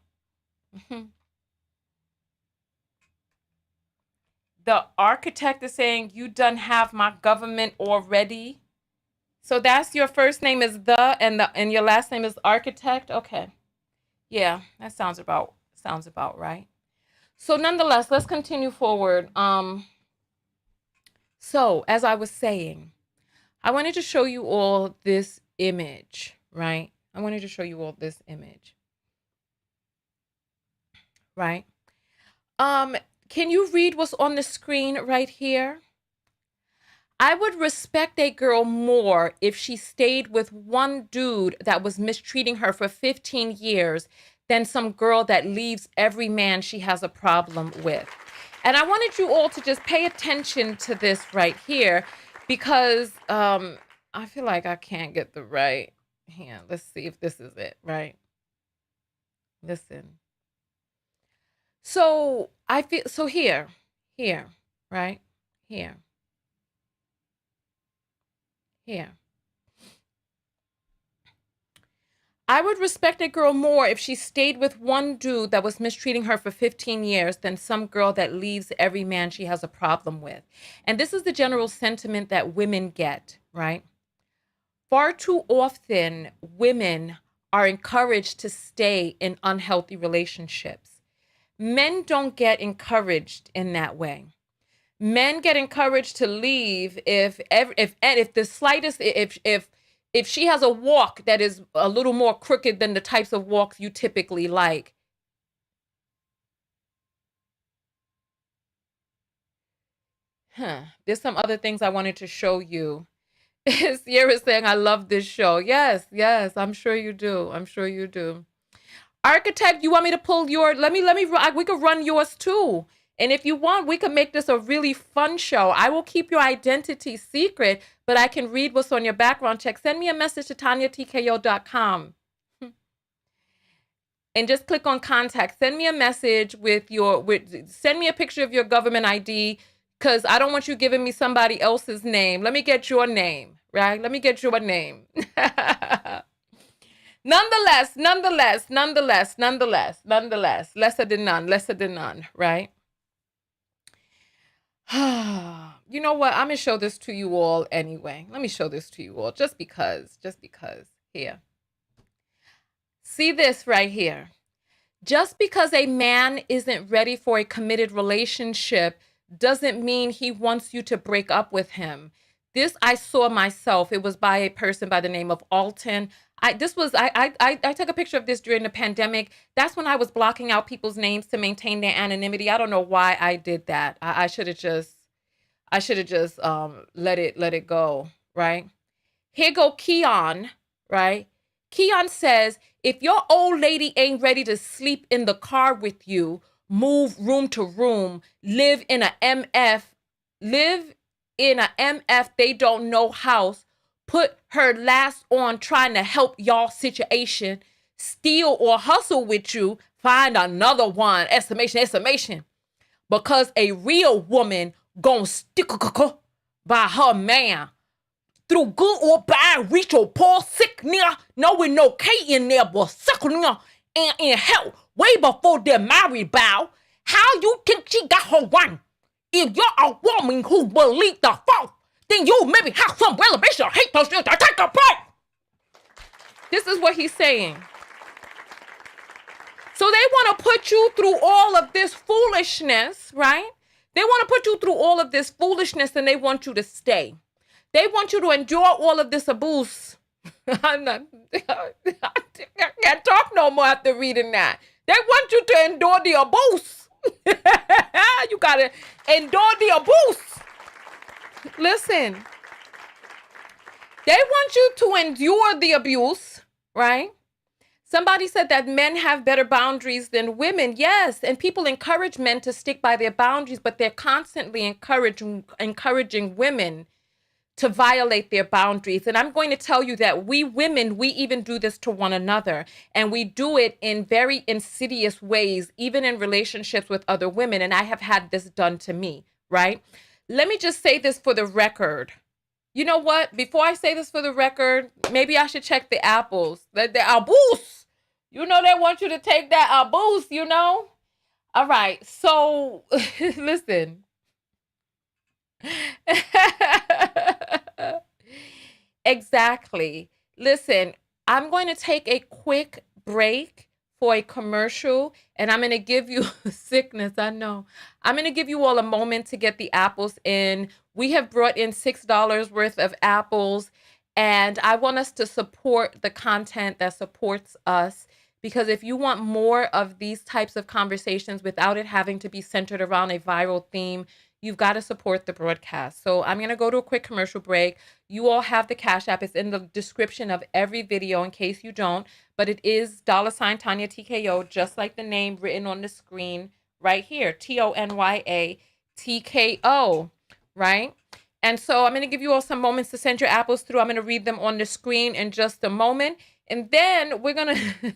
The architect is saying, you done have my government already. So that's your first name is and your last name is architect. Okay. Yeah, that sounds about right. So nonetheless, let's continue forward. So as I was saying, I wanted to show you all this image, right? Right? Can you read what's on the screen right here? I would respect a girl more if she stayed with one dude that was mistreating her for 15 years than some girl that leaves every man she has a problem with. And I wanted you all to just pay attention to this right here, because I feel like I can't get the right here. Let's see if this is it, right? Listen. So I feel, so here, right? Here. I would respect a girl more if she stayed with one dude that was mistreating her for 15 years than some girl that leaves every man she has a problem with. And this is the general sentiment that women get, right? Far too often, women are encouraged to stay in unhealthy relationships. Men don't get encouraged in that way. Men get encouraged to leave if the slightest, if she has a walk that is a little more crooked than the types of walks you typically like. There's some other things I wanted to show you. Sierra's saying, I love this show. Yes, I'm sure you do. I'm sure you do. Architect, you want me to pull your, we could run yours too. And if you want, we could make this a really fun show. I will keep your identity secret, but I can read what's on your background check. Send me a message to TonyaTKO.com. And just click on contact. Send me a message send me a picture of your government ID, because I don't want you giving me somebody else's name. Let me get your name, right? Let me get your name. Nonetheless, lesser than none, right? You know what? I'm going to show this to you all anyway. Let me show this to you all just because. Here. See this right here. Just because a man isn't ready for a committed relationship doesn't mean he wants you to break up with him. This I saw myself. It was by a person by the name of Alton. I took a picture of this during the pandemic. That's when I was blocking out people's names to maintain their anonymity. I don't know why I did that. I should have just let it go, right? Here go Keon, right? Keon says, if your old lady ain't ready to sleep in the car with you, move room to room, live in a MF they don't know house, put her last on trying to help y'all situation, steal or hustle with you, find another one, exclamation. Because a real woman gon' stick by her man. Through good or bad, reach or poor, sick near, knowing no K in there, but suck near, and in hell, way before their married bow. How you think she got her one? If you're a woman who believes the false, then you maybe have some revelation or hate those things to take a part. This is what he's saying. So they want to put you through all of this foolishness, right? They want to put you through all of this foolishness and they want you to stay. They want you to endure all of this abuse. I can't talk no more after reading that. They want you to endure the abuse. You got to endure the abuse. Listen. They want you to endure the abuse, right? Somebody said that men have better boundaries than women. Yes, and people encourage men to stick by their boundaries, but they're constantly encouraging women to violate their boundaries. And I'm going to tell you that we women, we even do this to one another. And we do it in very insidious ways, even in relationships with other women. And I have had this done to me, right? Let me just say this for the record. You know what? Before I say this for the record, maybe I should check the apples. The abuse. You know, they want you to take that abuse, you know? All right. So, listen. Exactly. Listen, I'm going to take a quick break for a commercial, and I'm going to give you sickness. I know. I'm going to give you all a moment to get the apples in. We have brought in $6 worth of apples, and I want us to support the content that supports us, because if you want more of these types of conversations without it having to be centered around a viral theme, you've got to support the broadcast. So I'm going to go to a quick commercial break. You all have the Cash App. It's in the description of every video in case you don't, but it is $ Tonya TKO, just like the name written on the screen right here, TONYA TKO, right? And so I'm going to give you all some moments to send your apples through. I'm going to read them on the screen in just a moment. And then we're going to,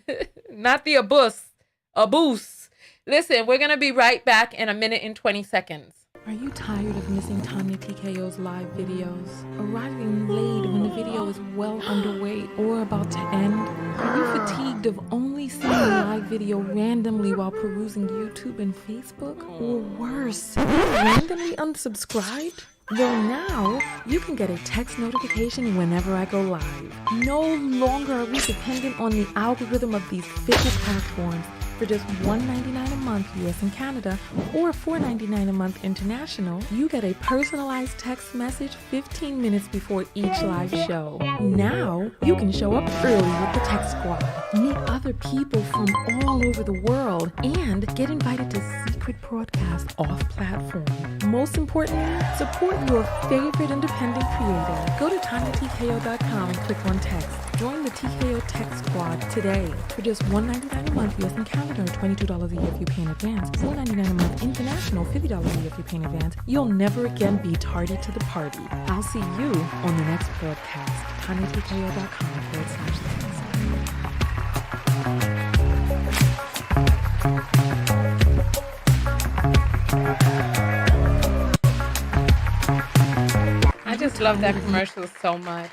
not the abuse. Listen, we're going to be right back in a minute and 20 seconds. Are you tired of missing Tonya TKO's live videos? Arriving late when the video is well underway or about to end? Are you fatigued of only seeing a live video randomly while perusing YouTube and Facebook? Or worse, randomly unsubscribed? Well, now you can get a text notification whenever I go live. No longer are we dependent on the algorithm of these fickle platforms. For just $1.99 a month US and Canada or $4.99 a month international, you get a personalized text message 15 minutes before each live show. Now, you can show up early with the Text Squad, meet other people from all over the world, and get invited to secret broadcasts off-platform. Most importantly, support your favorite independent creator. Go to TonyaTKO.com and click on text. Join the TKO Text Squad today. For just $1.99 a month US and Canada, or $22 a year if you pay in advance, $4.99 a month international, $50 a year if you pay in advance, you'll never again be tardy to the party. I'll see you on the next broadcast. TonyaTKO.com/text. I just love that commercial so much.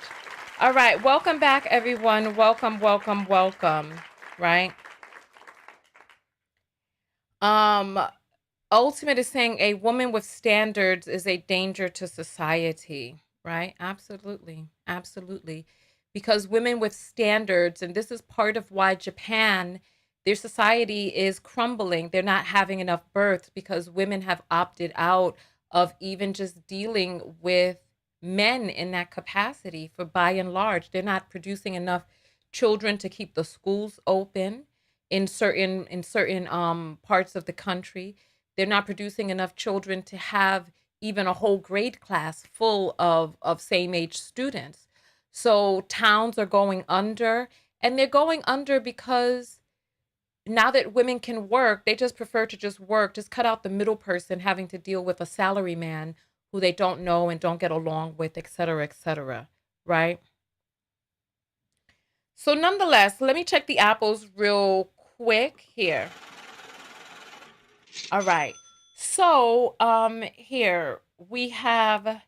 All right, welcome back, everyone. Welcome, welcome, welcome. Right? Ultimate is saying a woman with standards is a danger to society. Right? Absolutely, absolutely. Because women with standards, and this is part of why Japan, their society is crumbling. They're not having enough births because women have opted out of even just dealing with men in that capacity. For by and large, they're not producing enough children to keep the schools open in certain parts of the country. They're not producing enough children to have even a whole grade class full of same age students. So towns are going under, and they're going under because now that women can work, they just prefer to just work, just cut out the middle person having to deal with a salary man who they don't know and don't get along with, et cetera, right? So nonetheless, let me check the apples real quick here. All right. So here we have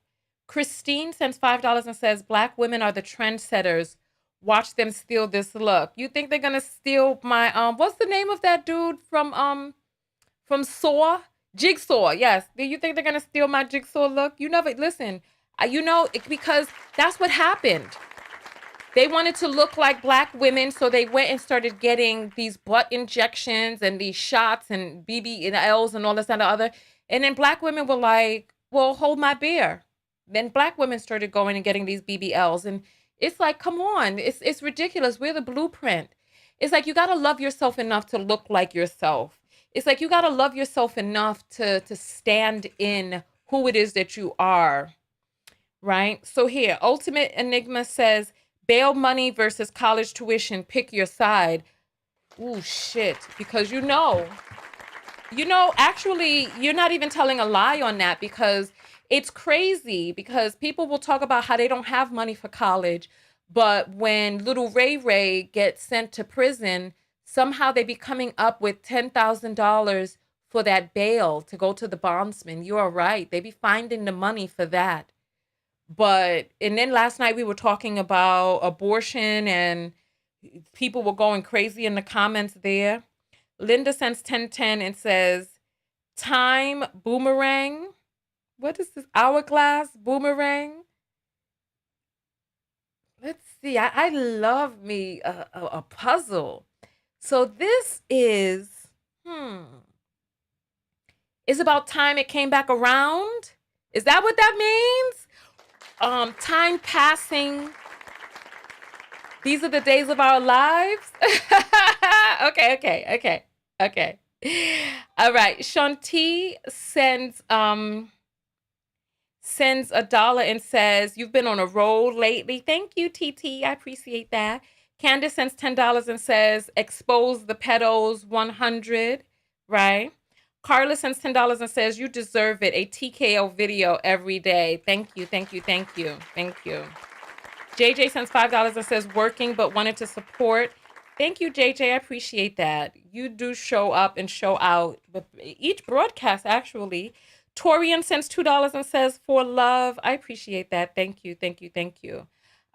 Christine sends $5 and says, Black women are the trendsetters. Watch them steal this look. You think they're gonna steal my what's the name of that dude from Saw? Jigsaw, yes. Do you think they're gonna steal my Jigsaw look? You never listen. Because that's what happened. They wanted to look like Black women, so they went and started getting these butt injections and these shots and BBLs and all this and the other. And then Black women were like, well, hold my beer. Then Black women started going and getting these BBLs. And it's like, come on, it's ridiculous. We're the blueprint. It's like you gotta love yourself enough to look like yourself. It's like you gotta love yourself enough to stand in who it is that you are. Right? So here, Ultimate Enigma says, bail money versus college tuition, pick your side. Ooh, shit. Because actually, you're not even telling a lie on that, because it's crazy, because people will talk about how they don't have money for college, but when little Ray Ray gets sent to prison, somehow they be coming up with $10,000 for that bail to go to the bondsman. You are right. They be finding the money for that. And then last night we were talking about abortion and people were going crazy in the comments there. Linda sends 1010 and says, time boomerang. What is this? Hourglass boomerang. Let's see. I love me a puzzle. So this is about time it came back around. Is that what that means? Time passing. These are the days of our lives. Okay. All right. Shanti sends $1 and says, you've been on a roll lately. Thank you, TT. I appreciate that. Candace sends $10 and says, expose the pedos 100. Right? Carla sends $10 and says, you deserve it. A TKO video every day. Thank you. JJ sends $5 and says, working but wanted to support. Thank you, JJ. I appreciate that. You do show up and show out with each broadcast, actually. Torian sends $2 and says, for love. I appreciate that. Thank you.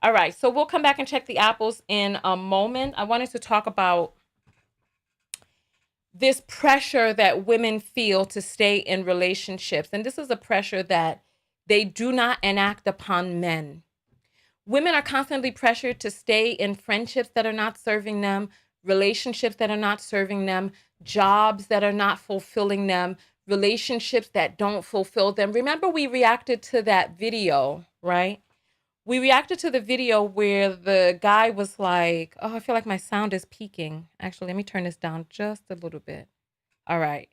All right, so we'll come back and check the apples in a moment. I wanted to talk about this pressure that women feel to stay in relationships. And this is a pressure that they do not enact upon men. Women are constantly pressured to stay in friendships that are not serving them, relationships that are not serving them, jobs that are not fulfilling them, relationships that don't fulfill them. Remember, we reacted to that video, right? We reacted to the video where the guy was like, oh, I feel like my sound is peaking. Actually, let me turn this down just a little bit. All right.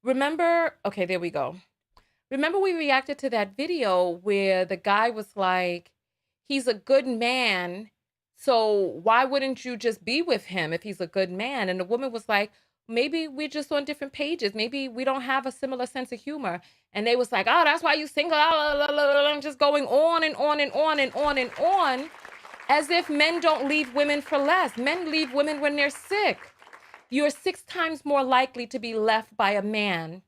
Remember, okay, there we go. Remember, we reacted to that video where the guy was like, he's a good man, so why wouldn't you just be with him if he's a good man? And the woman was like, maybe we're just on different pages. Maybe we don't have a similar sense of humor. And they was like, oh, that's why you single out, and just going on and on and on and on and on, as if men don't leave women for less. Men leave women when they're sick. You're 6 times more likely to be left by a man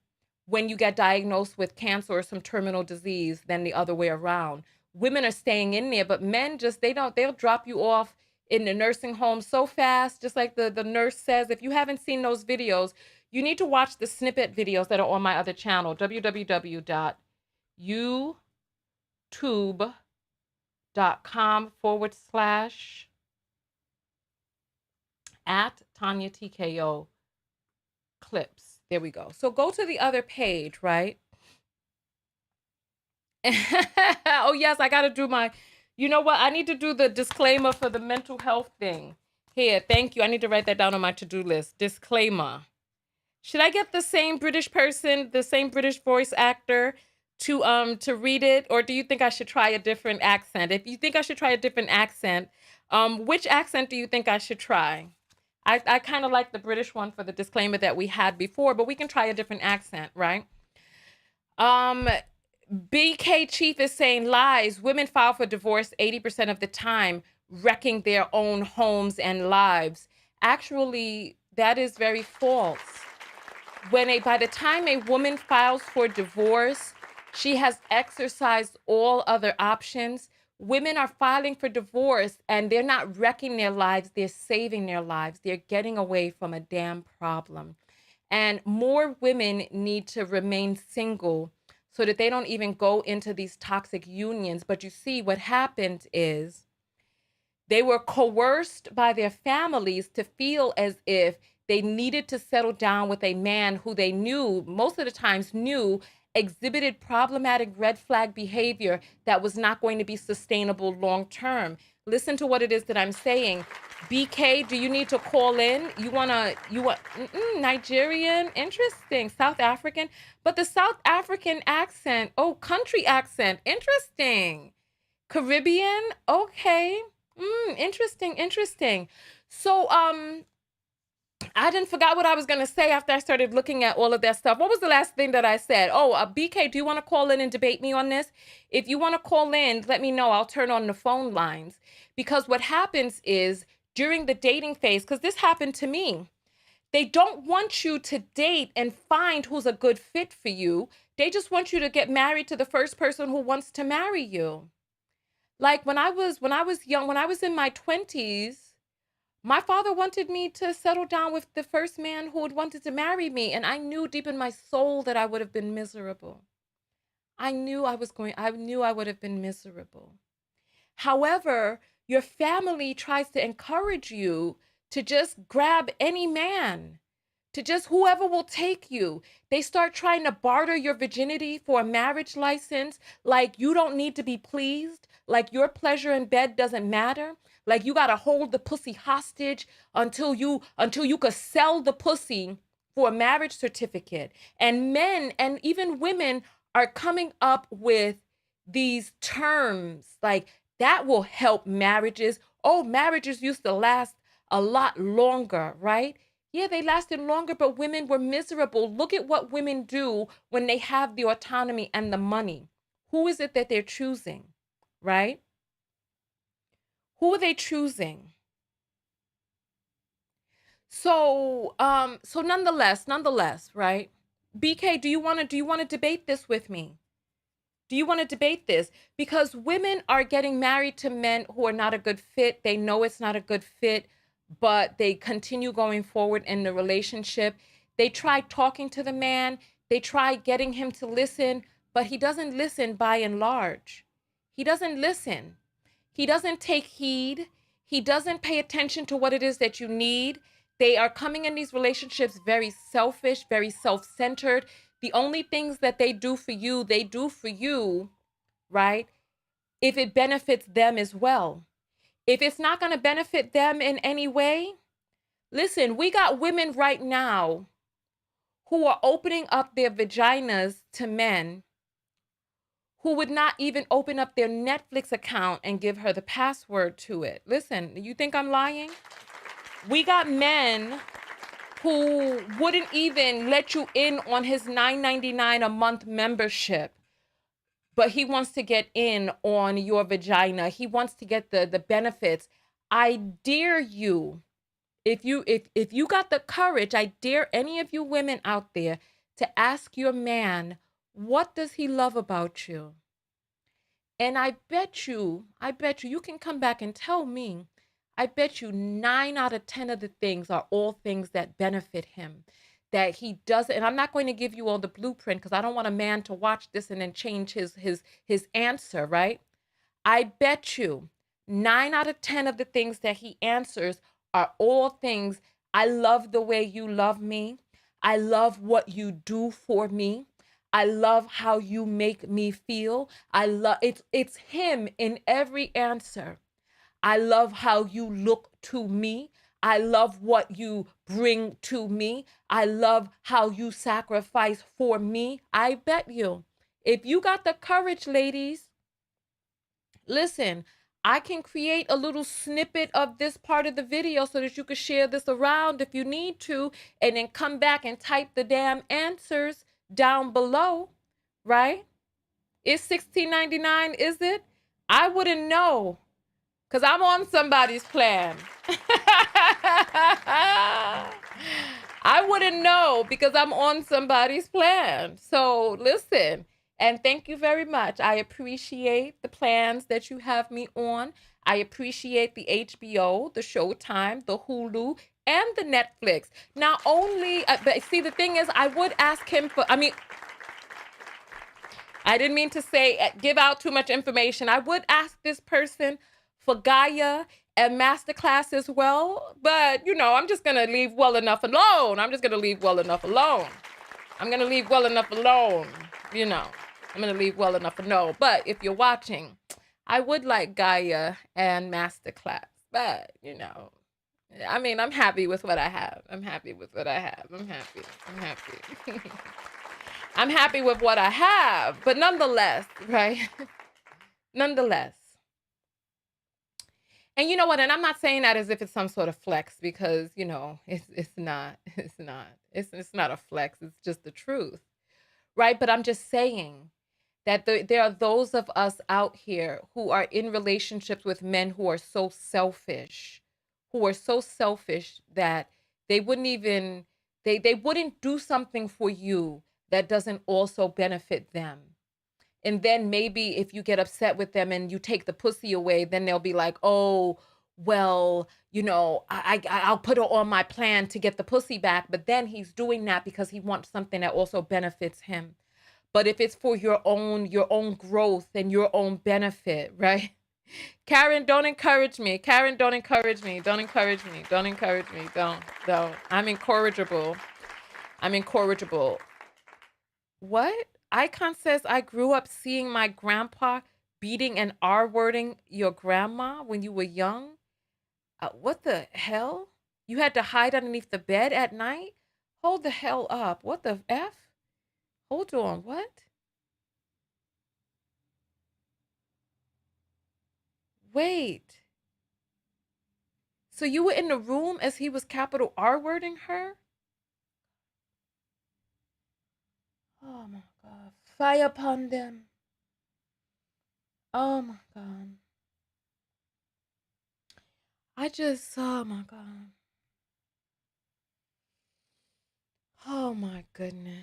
when you get diagnosed with cancer or some terminal disease than the other way around. Women are staying in there, but men just, they'll drop you off in the nursing home so fast, just like the nurse says. If you haven't seen those videos, you need to watch the snippet videos that are on my other channel, www.youtube.com/@Tonya TKO clips. There we go. So go to the other page, right? Oh, yes, I got to do my, you know what? I need to do the disclaimer for the mental health thing. Here, thank you. I need to write that down on my to-do list. Disclaimer. Should I get the same British person, the same British voice actor to read it? Or do you think I should try a different accent? If you think I should try a different accent, which accent do you think I should try? I kind of like the British one for the disclaimer that we had before, but we can try a different accent, right? BK Chief is saying lies. Women file for divorce 80% of the time, wrecking their own homes and lives. Actually, that is very false. By the time a woman files for divorce, she has exercised all other options. Women are filing for divorce and they're not wrecking their lives, they're saving their lives. They're getting away from a damn problem. And more women need to remain single so that they don't even go into these toxic unions. But you see, what happened is they were coerced by their families to feel as if they needed to settle down with a man who they knew, most of the times exhibited problematic red flag behavior that was not going to be sustainable long term. Listen to what it is that I'm saying. BK, do you need to call in? You want Nigerian? Interesting. South African? But the South African accent, country accent, interesting. Caribbean? Okay. Interesting. So, I didn't forget what I was going to say after I started looking at all of that stuff. What was the last thing that I said? BK, do you want to call in and debate me on this? If you want to call in, let me know. I'll turn on the phone lines. Because what happens is during the dating phase, because this happened to me, they don't want you to date and find who's a good fit for you. They just want you to get married to the first person who wants to marry you. Like when I was young, when I was in my 20s, my father wanted me to settle down with the first man who had wanted to marry me. And I knew deep in my soul that I would have been miserable. I knew I would have been miserable. However, your family tries to encourage you to just grab any man, to just whoever will take you. They start trying to barter your virginity for a marriage license. Like you don't need to be pleased. Like your pleasure in bed doesn't matter. Like you gotta hold the pussy hostage until you could sell the pussy for a marriage certificate. And men and even women are coming up with these terms like that will help marriages. Oh, marriages used to last a lot longer, right? Yeah, they lasted longer, but women were miserable. Look at what women do when they have the autonomy and the money. Who is it that they're choosing, right? Who are they choosing? So nonetheless, right? BK, do you want to debate this with me? Do you want to debate this? Because women are getting married to men who are not a good fit. They know it's not a good fit, but they continue going forward in the relationship. They try talking to the man. They try getting him to listen, but he doesn't listen by and large. He doesn't listen. He doesn't take heed. He doesn't pay attention to what it is that you need. They are coming in these relationships very selfish, very self-centered. The only things that they do for you, right? If it benefits them as well. If it's not going to benefit them in any way, listen, we got women right now who are opening up their vaginas to men who would not even open up their Netflix account and give her the password to it. Listen, you think I'm lying? We got men who wouldn't even let you in on his $9.99 a month membership, but he wants to get in on your vagina. He wants to get the benefits. I dare you, if you got the courage, I dare any of you women out there to ask your man, what does he love about you? And I bet you, you can come back and tell me, I bet you 9 out of 10 of the things are all things that benefit him, that he doesn't. And I'm not going to give you all the blueprint because I don't want a man to watch this and then change his answer, right? I bet you 9 out of 10 of the things that he answers are all things. I love the way you love me. I love what you do for me. I love how you make me feel. I love it's him in every answer. I love how you look to me. I love what you bring to me. I love how you sacrifice for me. I bet you, if you got the courage, ladies, listen, I can create a little snippet of this part of the video so that you can share this around if you need to, and then come back and type the damn answers down below, right? It's $16.99, is it? I wouldn't know, because I'm on somebody's plan. I wouldn't know because I'm on somebody's plan. So listen, and thank you very much. I appreciate the plans that you have me on. I appreciate the HBO, the Showtime, the Hulu, and the Netflix. Not only, but see, the thing is, I would ask him for, I didn't mean to say, give out too much information. I would ask this person for Gaia and Masterclass as well. But, you know, I'm just going to leave well enough alone. I'm going to leave well enough alone. You know, I'm going to leave well enough alone. But if you're watching, I would like Gaia and Masterclass. But, you know, I mean, I'm happy with what I have. I'm happy. I'm happy with what I have, but nonetheless, right? Nonetheless. And you know what? And I'm not saying that as if it's some sort of flex, because, you know, it's not a flex. It's just the truth, right? But I'm just saying that there are those of us out here who are in relationships with men who are so selfish, that they wouldn't even, they wouldn't do something for you that doesn't also benefit them. And then maybe if you get upset with them and you take the pussy away, then they'll be like, oh, well, you know, I'll put it on my plan to get the pussy back. But then he's doing that because he wants something that also benefits him. But if it's for your own growth and your own benefit, right? Karen, don't encourage me. Don't encourage me. Don't. I'm incorrigible. What? Icon says, I grew up seeing my grandpa beating and R-wording your grandma when you were young. What the hell? You had to hide underneath the bed at night? Hold the hell up. What the F? Hold on. What? Wait. So you were in the room as he was capital R-wording her? Oh my God. Fire upon them. Oh my God. Oh my God. Oh my goodness.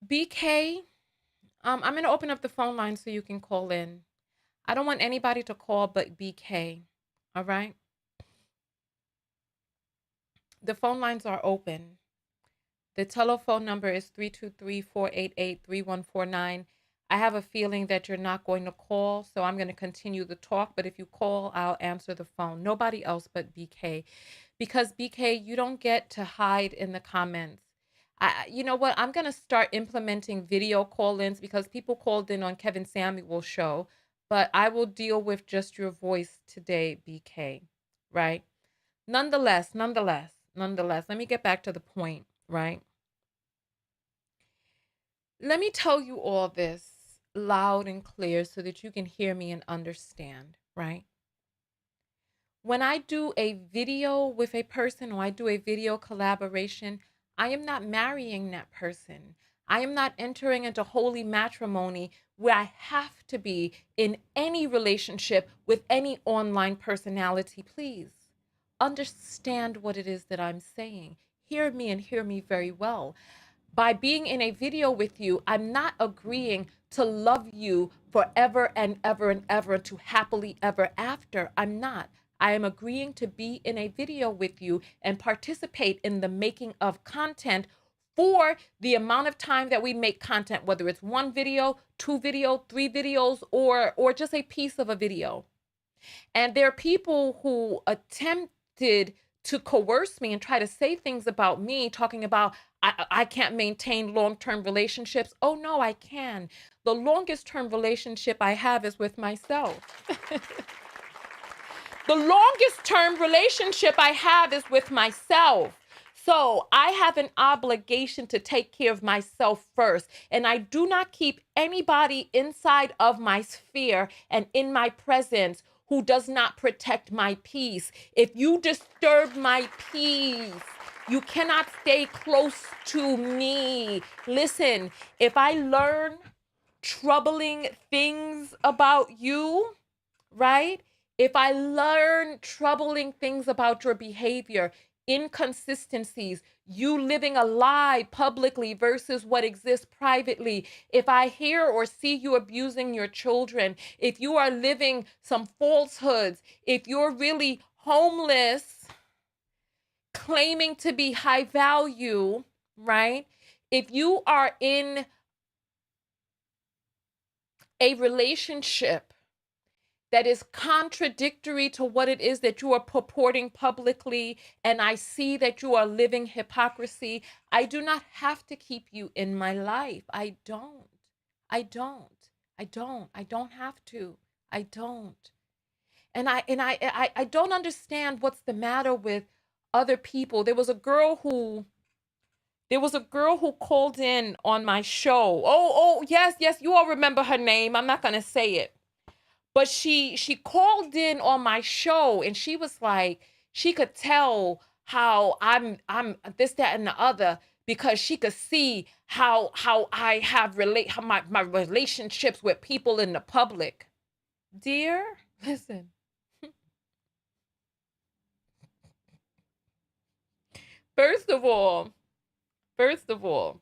BK, I'm going to open up the phone line so you can call in. I don't want anybody to call but BK. All right? The phone lines are open. The telephone number is 323-488-3149. I have a feeling that you're not going to call, so I'm going to continue the talk. But if you call, I'll answer the phone. Nobody else but BK. Because BK, you don't get to hide in the comments. You know what? I'm going to start implementing video call-ins because people called in on Kevin Samuel's show. But I will deal with just your voice today, BK. Right? Nonetheless, let me get back to the point, right? Let me tell you all this loud and clear so that you can hear me and understand, right? When I do a video with a person or I do a video collaboration, I am not marrying that person. I am not entering into holy matrimony where I have to be in any relationship with any online personality. Please understand what it is that I'm saying. Hear me and hear me very well. By being in a video with you, I'm not agreeing to love you forever and ever and ever, to happily ever after. I'm not. I am agreeing to be in a video with you and participate in the making of content for the amount of time that we make content, whether it's one video, two video, three videos, or just a piece of a video. And there are people who attempted to coerce me and try to say things about me, talking about I can't maintain long-term relationships. Oh, no, I can. The longest term relationship I have is with myself. The longest term relationship I have is with myself. So I have an obligation to take care of myself first. And I do not keep anybody inside of my sphere and in my presence who does not protect my peace. If you disturb my peace, you cannot stay close to me. Listen, if I learn troubling things about you, right? If I learn troubling things about your behavior, inconsistencies, you living a lie publicly versus what exists privately, if I hear or see you abusing your children, if you are living some falsehoods, if you're really homeless, claiming to be high value, right? If you are in a relationship that is contradictory to what it is that you are purporting publicly, and I see that you are living hypocrisy, I do not have to keep you in my life. I don't have to. I don't. And I don't understand what's the matter with other people. There was a girl who called in on my show. Oh, yes, you all remember her name. I'm not going to say it. But she called in on my show and she was like, she could tell how I'm this, that, and the other, because she could see how I have my relationships with people in the public. Dear, listen. First of all, BK,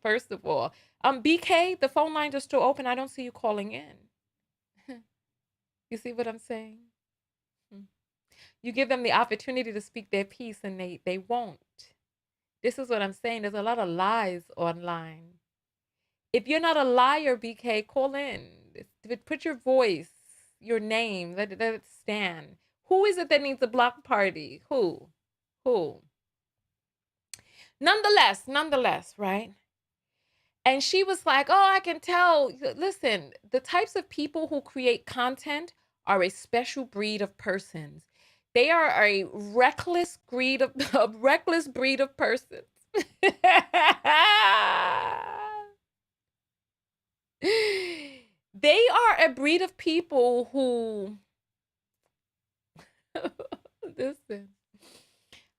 the phone lines are still open. I don't see you calling in. You see what I'm saying? You give them the opportunity to speak their piece and they won't. This is what I'm saying. There's a lot of lies online. If you're not a liar, BK, call in. Put your voice, your name, let it stand. Who is it that needs a block party? Who? Nonetheless, right? And she was like, oh, I can tell. Listen, the types of people who create content are a special breed of persons. They are a reckless breed of persons. They are a breed of people who, listen,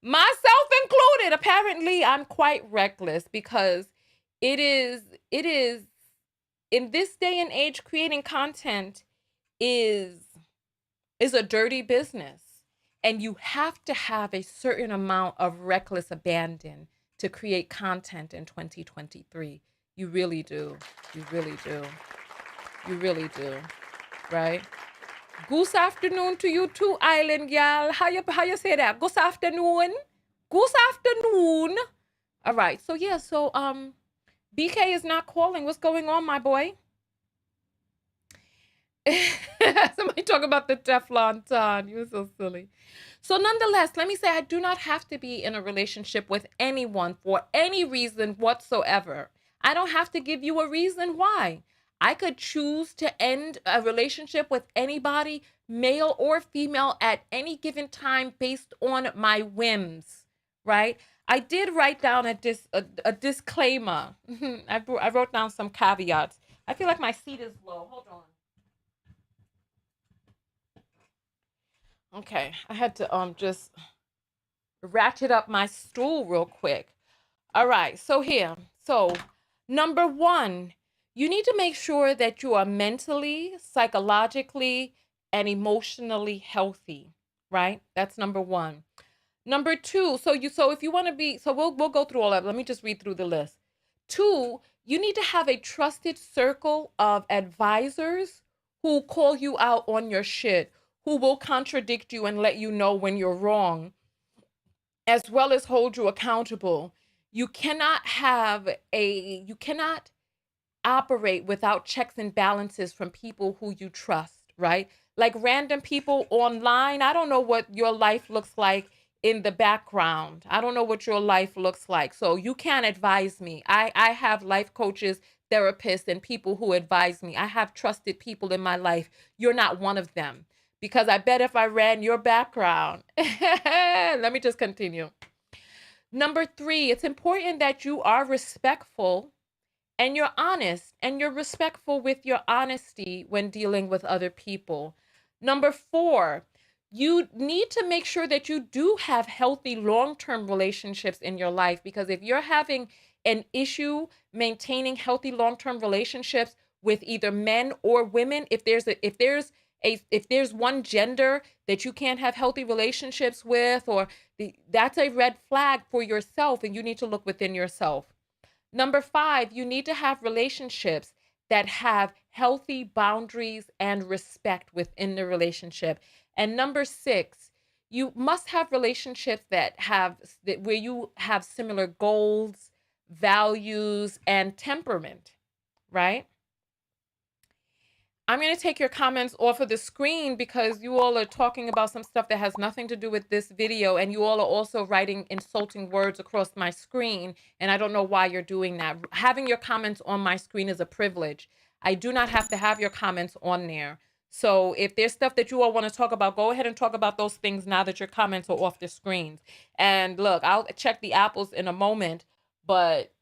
myself included, apparently I'm quite reckless because it is in this day and age, creating content is a dirty business. And you have to have a certain amount of reckless abandon to create content in 2023. You really do. Right? Good afternoon to you too, Island Gal. How you say that? Good afternoon. All right. So yeah, so BK is not calling. What's going on, my boy? Somebody talk about the Teflon Ton. You're so silly. So nonetheless, let me say I do not have to be in a relationship with anyone for any reason whatsoever. I don't have to give you a reason why. I could choose to end a relationship with anybody, male or female, at any given time based on my whims, right? I did write down a disclaimer. I wrote down some caveats. I feel like my seat is low. Hold on. Okay, I had to just ratchet up my stool real quick. All right, so here. So, number 1, you need to make sure that you are mentally, psychologically, and emotionally healthy, right? That's number 1. Number 2, so if you want to be, so we'll go through all that. Let me just read through the list. 2, you need to have a trusted circle of advisors who call you out on your shit, who will contradict you and let you know when you're wrong, as well as hold you accountable. You cannot operate without checks and balances from people who you trust, right? Like random people online. I don't know what your life looks like in the background. I don't know what your life looks like. So you can't advise me. I have life coaches, therapists, and people who advise me. I have trusted people in my life. You're not one of them. Because I bet if I ran your background, let me just continue. Number 3, it's important that you are respectful and you're honest and you're respectful with your honesty when dealing with other people. Number 4, you need to make sure that you do have healthy long-term relationships in your life, because if you're having an issue maintaining healthy long-term relationships with either men or women, if there's one gender that you can't have healthy relationships with, or that's a red flag for yourself, and you need to look within yourself. Number 5, you need to have relationships that have healthy boundaries and respect within the relationship. And number 6, you must have relationships where you have similar goals, values, and temperament, right? I'm going to take your comments off of the screen because you all are talking about some stuff that has nothing to do with this video, and you all are also writing insulting words across my screen, and I don't know why you're doing that. Having your comments on my screen is a privilege. I do not have to have your comments on there. So if there's stuff that you all want to talk about, go ahead and talk about those things now that your comments are off the screens. And look, I'll check the apples in a moment, but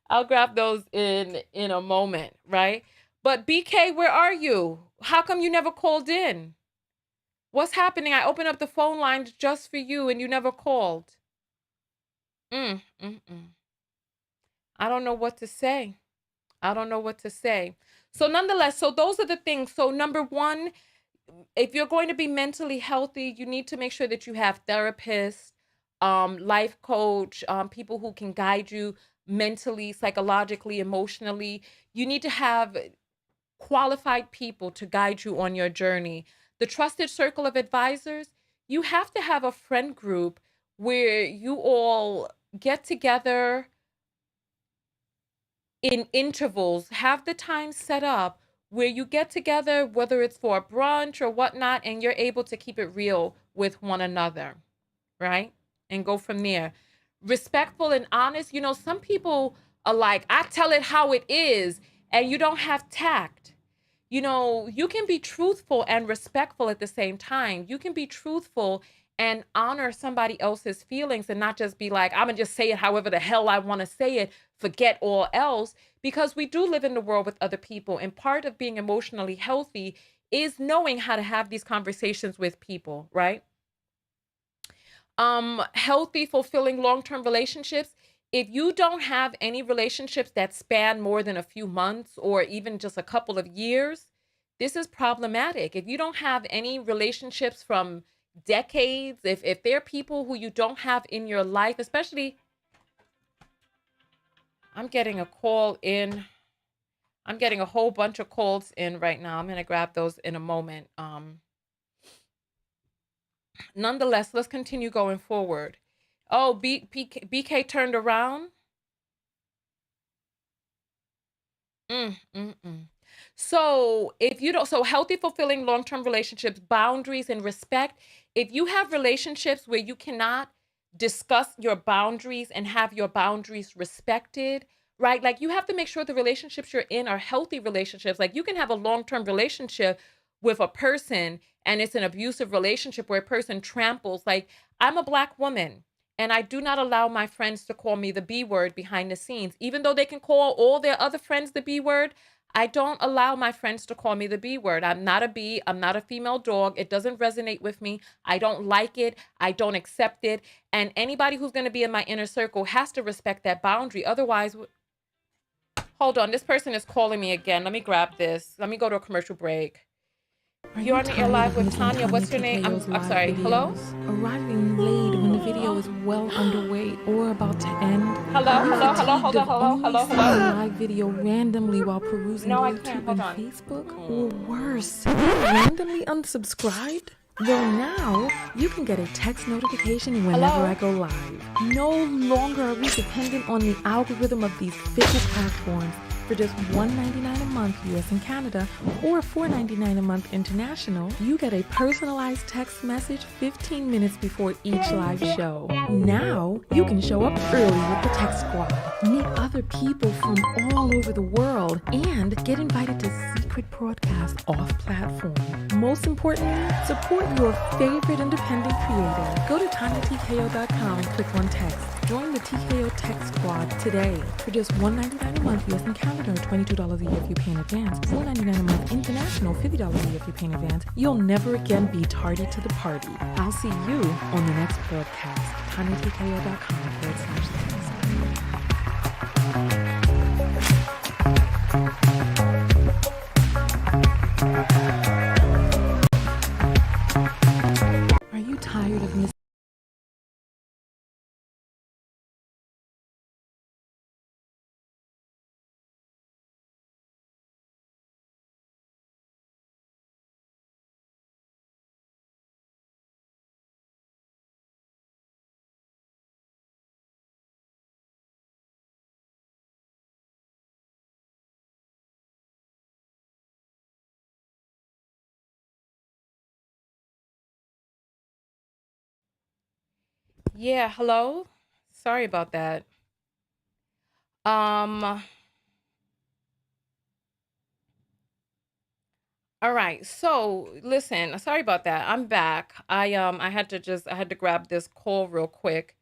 I'll grab those in a moment, right? But BK, where are you? How come you never called in? What's happening? I opened up the phone lines just for you and you never called. Mm, mm, mm. I don't know what to say. I don't know what to say. So nonetheless, so those are the things. So number 1, if you're going to be mentally healthy, you need to make sure that you have therapists, life coach, people who can guide you mentally, psychologically, emotionally. You need to have qualified people to guide you on your journey. The trusted circle of advisors, you have to have a friend group where you all get together in intervals, have the time set up where you get together, whether it's for a brunch or whatnot, and you're able to keep it real with one another, right? And go from there. Respectful and honest. You know, some people are like, I tell it how it is, and you don't have tact. You know, you can be truthful and respectful at the same time. You can be truthful and honor somebody else's feelings and not just be like, I'm gonna just say it however the hell I want to say it, forget all else, because we do live in the world with other people. And part of being emotionally healthy is knowing how to have these conversations with people, right? Healthy, fulfilling long-term relationships. If you don't have any relationships that span more than a few months or even just a couple of years, this is problematic. If you don't have any relationships from decades, if there are people who you don't have in your life, especially, I'm getting a call in. I'm getting a whole bunch of calls in right now. I'm going to grab those in a moment. Nonetheless, let's continue going forward. Oh, BK turned around. Mm, mm, mm. So if you don't, so healthy, fulfilling long-term relationships, boundaries and respect. If you have relationships where you cannot discuss your boundaries and have your boundaries respected, right? Like you have to make sure the relationships you're in are healthy relationships. Like you can have a long-term relationship with a person and it's an abusive relationship where a person tramples. Like I'm a Black woman. And I do not allow my friends to call me the B word behind the scenes. Even though they can call all their other friends the B word, I don't allow my friends to call me the B word. I'm not a bee. I'm not a female dog. It doesn't resonate with me. I don't like it. I don't accept it. And anybody who's going to be in my inner circle has to respect that boundary. Otherwise, hold on. This person is calling me again. Let me grab this. Let me go to a commercial break. You're on the air live with Tonya. What's your name? I'm sorry. Hello? Arriving late when the video is well underway or about to end. Hello? Are you Hello? Hello? fatigued Hold on. of Hello? only Hello? seeing a Hello? live video randomly while perusing No, I YouTube can't. and Hold on. Facebook? Or worse, being randomly unsubscribed? Well, now you can get a text notification whenever Hello? I go live. No longer are we dependent on the algorithm of these fickle platforms. For just $1.99 a month US and Canada or $4.99 a month international, you get a personalized text message 15 minutes before each live show. Now, you can show up early with the Text Squad, meet other people from all over the world, and get invited to secret broadcasts off-platform. Most importantly, support your favorite independent creator. Go to TonyaTKO.com and click on text. Join the TKO Text Squad today for just $1.99 a month US and Canada, or $22 a year if you pay in advance, $4.99 a month international, $50 a year if you pay in advance. You'll never again be tardy to the party. I'll see you on the next broadcast. TonyaTKO.com/text. Are you tired of missing? Yeah, hello? Sorry about that. Um, all right. So, listen, sorry about that. I'm back. I had to grab this call real quick.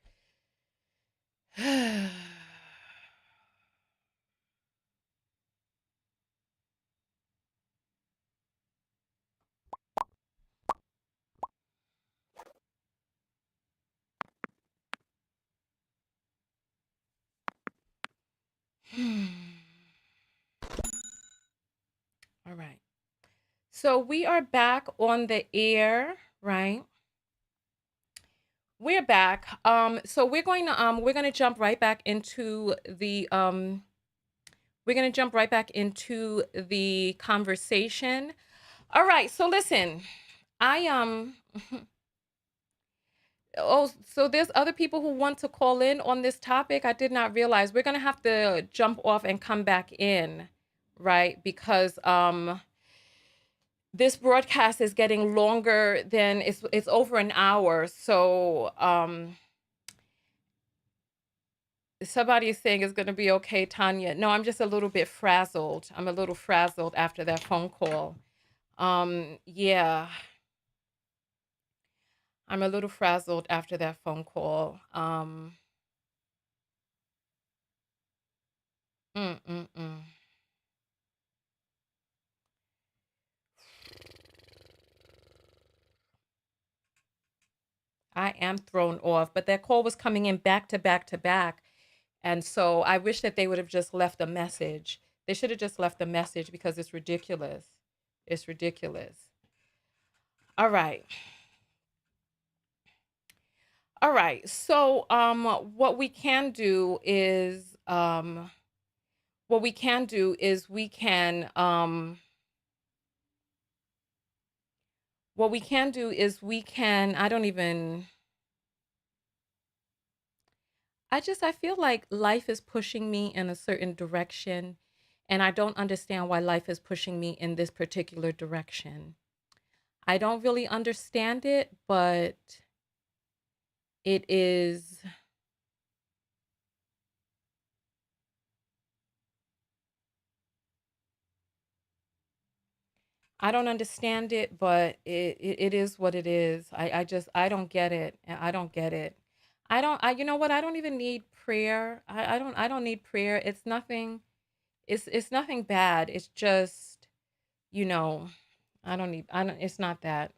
All right. So, we are back on the air, right? We're back. So we're going to jump right back into the conversation. All right. So listen, I oh, so there's other people who want to call in on this topic. I did not realize we're going to have to jump off and come back in, right? Because this broadcast is getting longer than it's over an hour. So somebody is saying it's going to be okay, Tonya. No, I'm just a little bit frazzled. I'm a little frazzled after that phone call. Yeah, I'm a little frazzled after that phone call. Mm, mm, mm. I am thrown off, but that call was coming in back to back to back. And so I wish that they would have just left a message. They should have just left a message because it's ridiculous. It's ridiculous. All right. All right. So what we can do is what we can do is we can, I feel like life is pushing me in a certain direction, and I don't understand why life is pushing me in this particular direction. I don't really understand it, but it is, I don't understand it, but it is what it is. I don't get it. I don't get it. You know what? I don't even need prayer. I don't need prayer. It's nothing, it's nothing bad. It's just, you know, it's not that.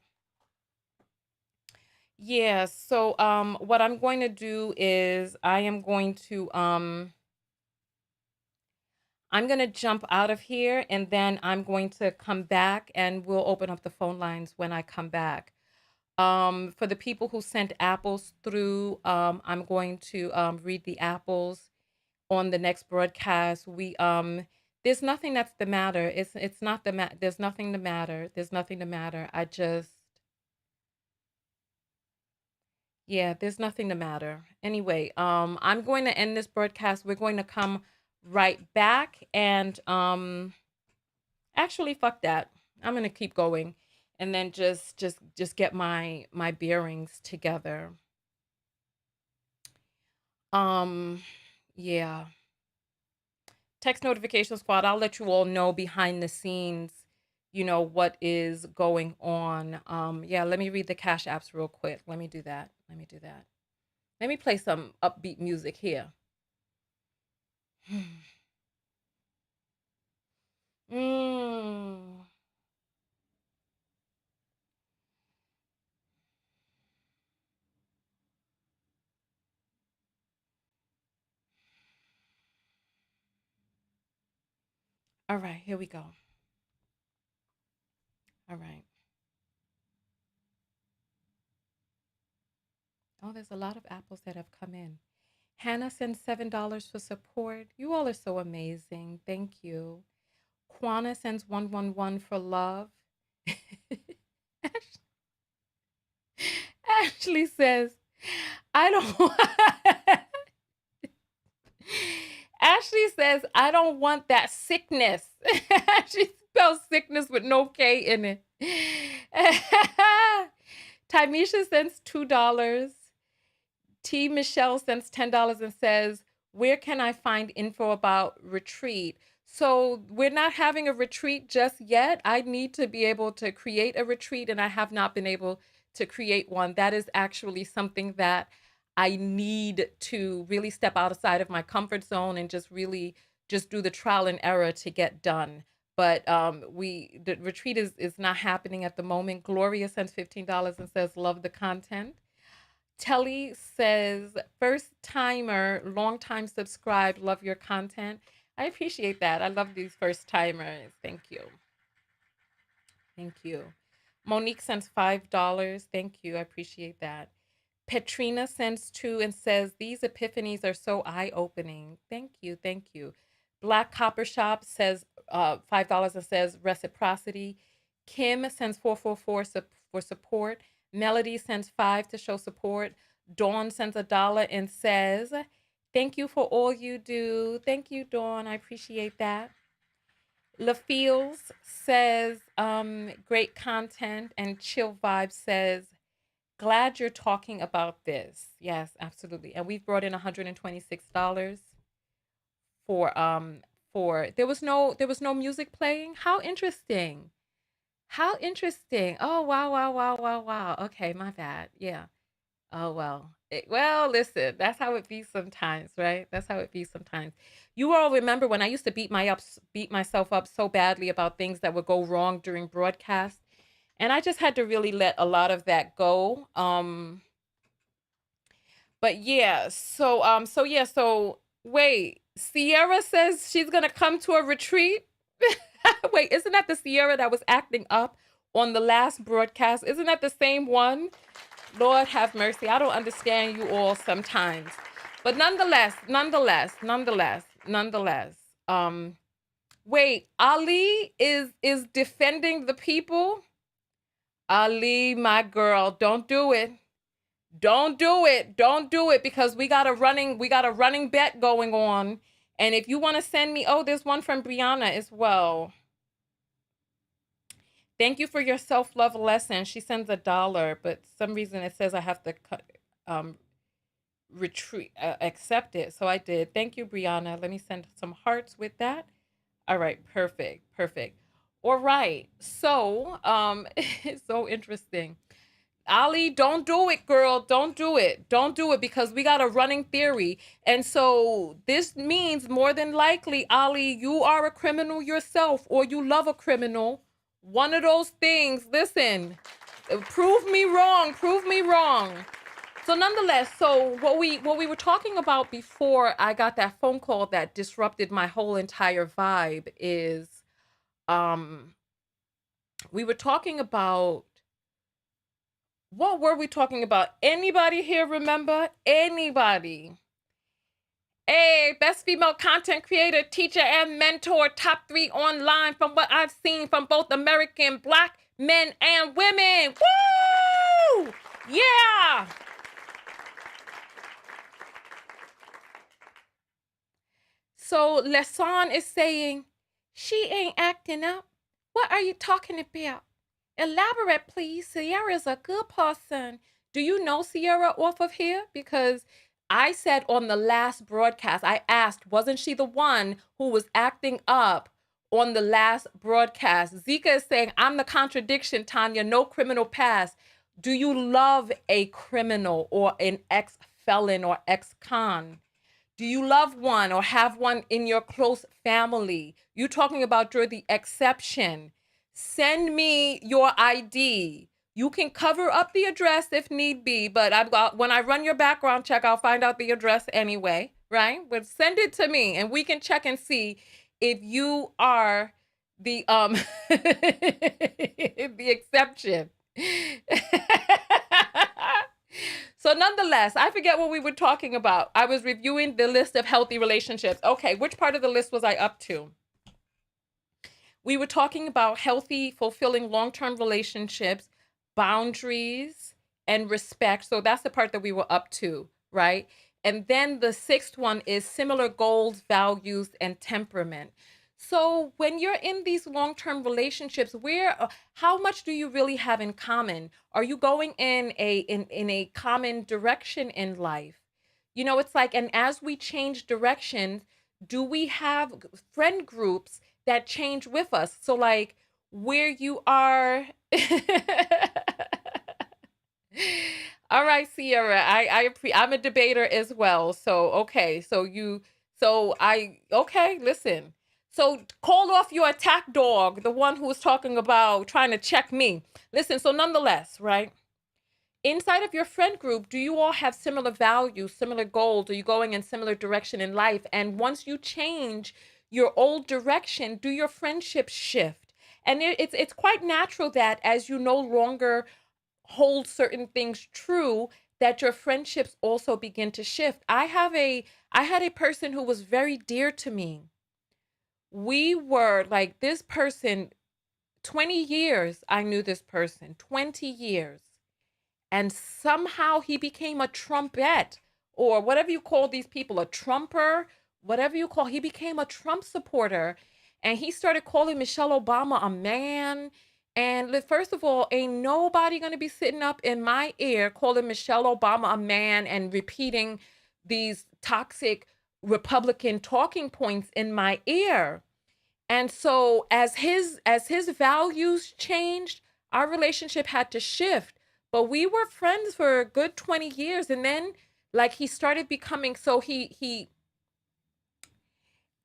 Yeah, so what I'm going to do is I'm going to jump out of here, and then I'm going to come back and we'll open up the phone lines when I come back. For the people who sent apples through, I'm going to read the apples on the next broadcast. There's nothing that's the matter. It's not there's nothing the matter. There's nothing the matter. Yeah, there's nothing the matter. Anyway, I'm going to end this broadcast. We're going to come right back, and actually, fuck that. I'm going to keep going, and then just get my bearings together. Yeah. Text notification squad, I'll let you all know behind the scenes, what is going on. Yeah, let me read the Cash Apps real quick. Let me do that. Let me play some upbeat music here. Mm. All right, here we go. All right. Oh, there's a lot of apples that have come in. Hannah sends $7 for support. You all are so amazing. Thank you. Kwana sends 111 for love. Ashley says, I don't. Ashley says, I don't want that sickness. She spells sickness with no K in it. Tymisha sends $2. T. Michelle sends $10 and says, where can I find info about retreat? So we're not having a retreat just yet. I need to be able to create a retreat, and I have not been able to create one. That is actually something that I need to really step outside of my comfort zone and just really just do the trial and error to get done. But the retreat is not happening at the moment. Gloria sends $15 and says, love the content. Telly says, first timer, long time subscribed, love your content. I appreciate that. I love these first timers. Thank you. Thank you. Monique sends $5. Thank you. I appreciate that. Petrina sends 2 and says, these epiphanies are so eye-opening. Thank you. Thank you. Black Copper Shop says $5 and says reciprocity. Kim sends 444 for support. Melody sends 5 to show support. Dawn sends $1 and says, thank you for all you do. Thank you, Dawn. I appreciate that. LaFeels says, great content. And Chill Vibe says, glad you're talking about this. Yes, absolutely. And we've brought in $126 for there was no music playing. How interesting. How interesting. Oh, wow. Okay, my bad. Yeah. Oh, well. Well, listen, that's how it be sometimes, right? That's how it be sometimes. You all remember when I used to beat myself up so badly about things that would go wrong during broadcast, and I just had to really let a lot of that go. But yeah, so wait, Sierra says she's gonna come to a retreat. Wait, isn't that the Sierra that was acting up on the last broadcast? Isn't that the same one? Lord have mercy. I don't understand you all sometimes. But nonetheless, wait, Ali is defending the people. Ali, my girl, don't do it. Don't do it. Don't do it, because we got a running bet going on. And if you want to send me, oh, there's one from Brianna as well. Thank you for your self-love lesson. She sends $1, but for some reason it says I have to accept it. So I did. Thank you, Brianna. Let me send some hearts with that. All right, perfect. All right. So, it's so interesting. Ali, don't do it, girl. Don't do it. Don't do it, because we got a running theory. And so this means more than likely, Ali, you are a criminal yourself, or you love a criminal. One of those things. Listen, prove me wrong. Prove me wrong. So nonetheless, so what we were talking about before I got that phone call that disrupted my whole entire vibe is we were talking about, what were we talking about? Anybody here remember? Anybody? Hey, best female content creator, teacher, and mentor, top 3 online from what I've seen from both American Black men and women. Woo! Yeah! So Lesan is saying, she ain't acting up. What are you talking about? Elaborate, please. Sierra is a good person. Do you know Sierra off of here? Because I said on the last broadcast, I asked, wasn't she the one who was acting up on the last broadcast? Zika is saying, I'm the contradiction, Tonya, no criminal past. Do you love a criminal or an ex-felon or ex-con? Do you love one or have one in your close family? You talking about you're the exception. Send me your ID. You can cover up the address if need be, but when I run your background check, I'll find out the address anyway, right? But send it to me and we can check and see if you are the the exception. So nonetheless, I forget what we were talking about. I was reviewing the list of healthy relationships. Okay, which part of the list was I up to? We were talking about healthy, fulfilling long-term relationships, boundaries, and respect. So that's the part that we were up to, right? And then the 6th one is similar goals, values, and temperament. So when you're in these long-term relationships, how much do you really have in common? Are you going in a common direction in life? You know, it's like, and as we change directions, do we have friend groups that change with us? So like where you are. All right, Sierra, I'm a debater as well. So, okay. Okay, listen. So call off your attack dog, the one who was talking about trying to check me. Listen, so nonetheless, right? Inside of your friend group, do you all have similar values, similar goals? Are you going in similar direction in life? And once you change your old direction, do your friendships shift? And it's quite natural that as you no longer hold certain things true, that your friendships also begin to shift. I had a person who was very dear to me. We were like this person, 20 years I knew this person, 20 years. And somehow he became a trumpet, or whatever you call these people, a trumper, whatever you call, he became a Trump supporter. And he started calling Michelle Obama a man. And first of all, ain't nobody going to be sitting up in my ear calling Michelle Obama a man and repeating these toxic Republican talking points in my ear. And so as his values changed, our relationship had to shift. But we were friends for a good 20 years. And then like he started becoming, so he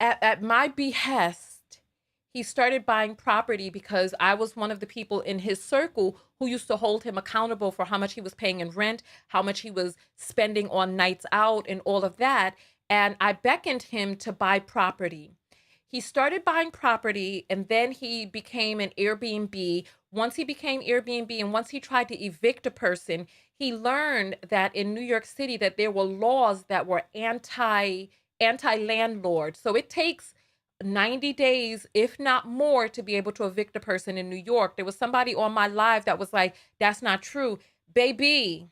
at my behest, he started buying property because I was one of the people in his circle who used to hold him accountable for how much he was paying in rent, how much he was spending on nights out and all of that. And I beckoned him to buy property. He started buying property and then he became an Airbnb. Once he became Airbnb and once he tried to evict a person, he learned that in New York City that there were laws that were anti-landlord. So it takes 90 days, if not more, to be able to evict a person in New York. There was somebody on my live that was like, that's not true. Baby,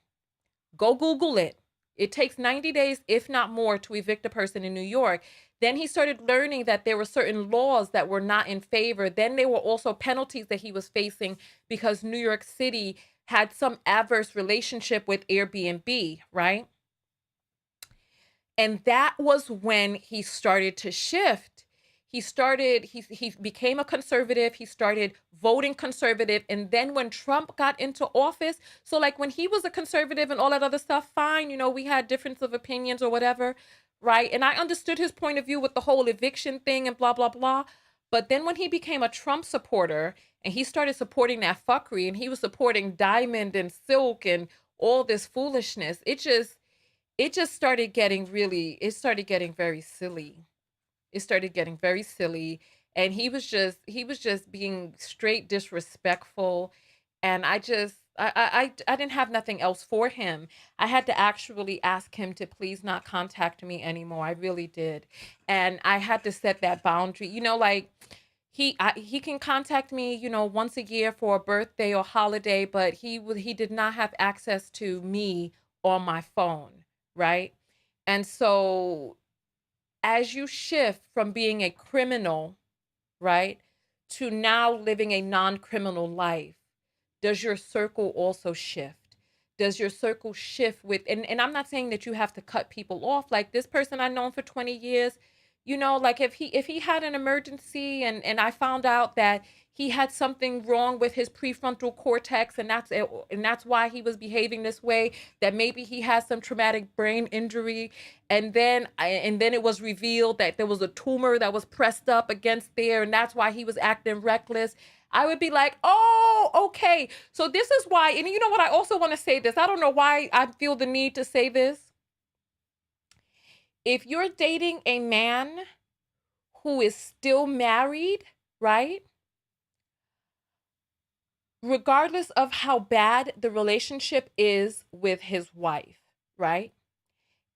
go Google it. It takes 90 days, if not more, to evict a person in New York. Then he started learning that there were certain laws that were not in favor. Then there were also penalties that he was facing because New York City had some adverse relationship with Airbnb, right? And that was when he started to shift. He became a conservative. He started voting conservative. And then when Trump got into office, so like when he was a conservative and all that other stuff, fine, you know, we had difference of opinions or whatever, right? And I understood his point of view with the whole eviction thing and blah, blah, blah. But then when he became a Trump supporter and he started supporting that fuckery and he was supporting Diamond and Silk and all this foolishness, it started getting very silly. It started getting very silly. And he was just being straight disrespectful. And I didn't have nothing else for him. I had to actually ask him to please not contact me anymore. I really did. And I had to set that boundary. You know, like he can contact me, you know, once a year for a birthday or holiday, but he did not have access to me on my phone, right? And so as you shift from being a criminal, right, to now living a non-criminal life, does your circle also shift? Does your circle shift with, and I'm not saying that you have to cut people off. Like this person I've known for 20 years, you know, like if he had an emergency and I found out that he had something wrong with his prefrontal cortex and that's why he was behaving this way, that maybe he has some traumatic brain injury, and then it was revealed that there was a tumor that was pressed up against there and that's why he was acting reckless. I would be like, oh, okay. So this is why, and you know what? I also want to say this. I don't know why I feel the need to say this. If you're dating a man who is still married, right? Regardless of how bad the relationship is with his wife, right?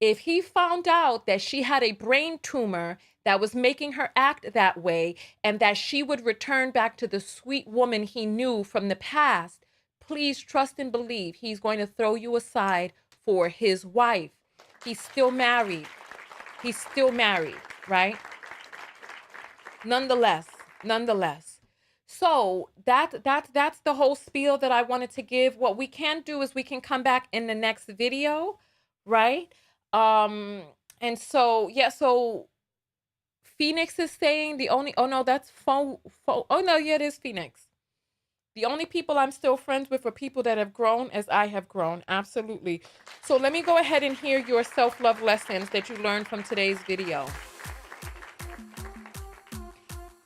If he found out that she had a brain tumor that was making her act that way and that she would return back to the sweet woman he knew from the past, please trust and believe he's going to throw you aside for his wife. He's still married. He's still married, right? Nonetheless. So that's the whole spiel that I wanted to give. What we can do is we can come back in the next video, right? And so yeah, so Phoenix is saying the only, oh no, that's oh no, yeah, it is Phoenix. The only people I'm still friends with are people that have grown as I have grown. Absolutely. So let me go ahead and hear your self-love lessons that you learned from today's video.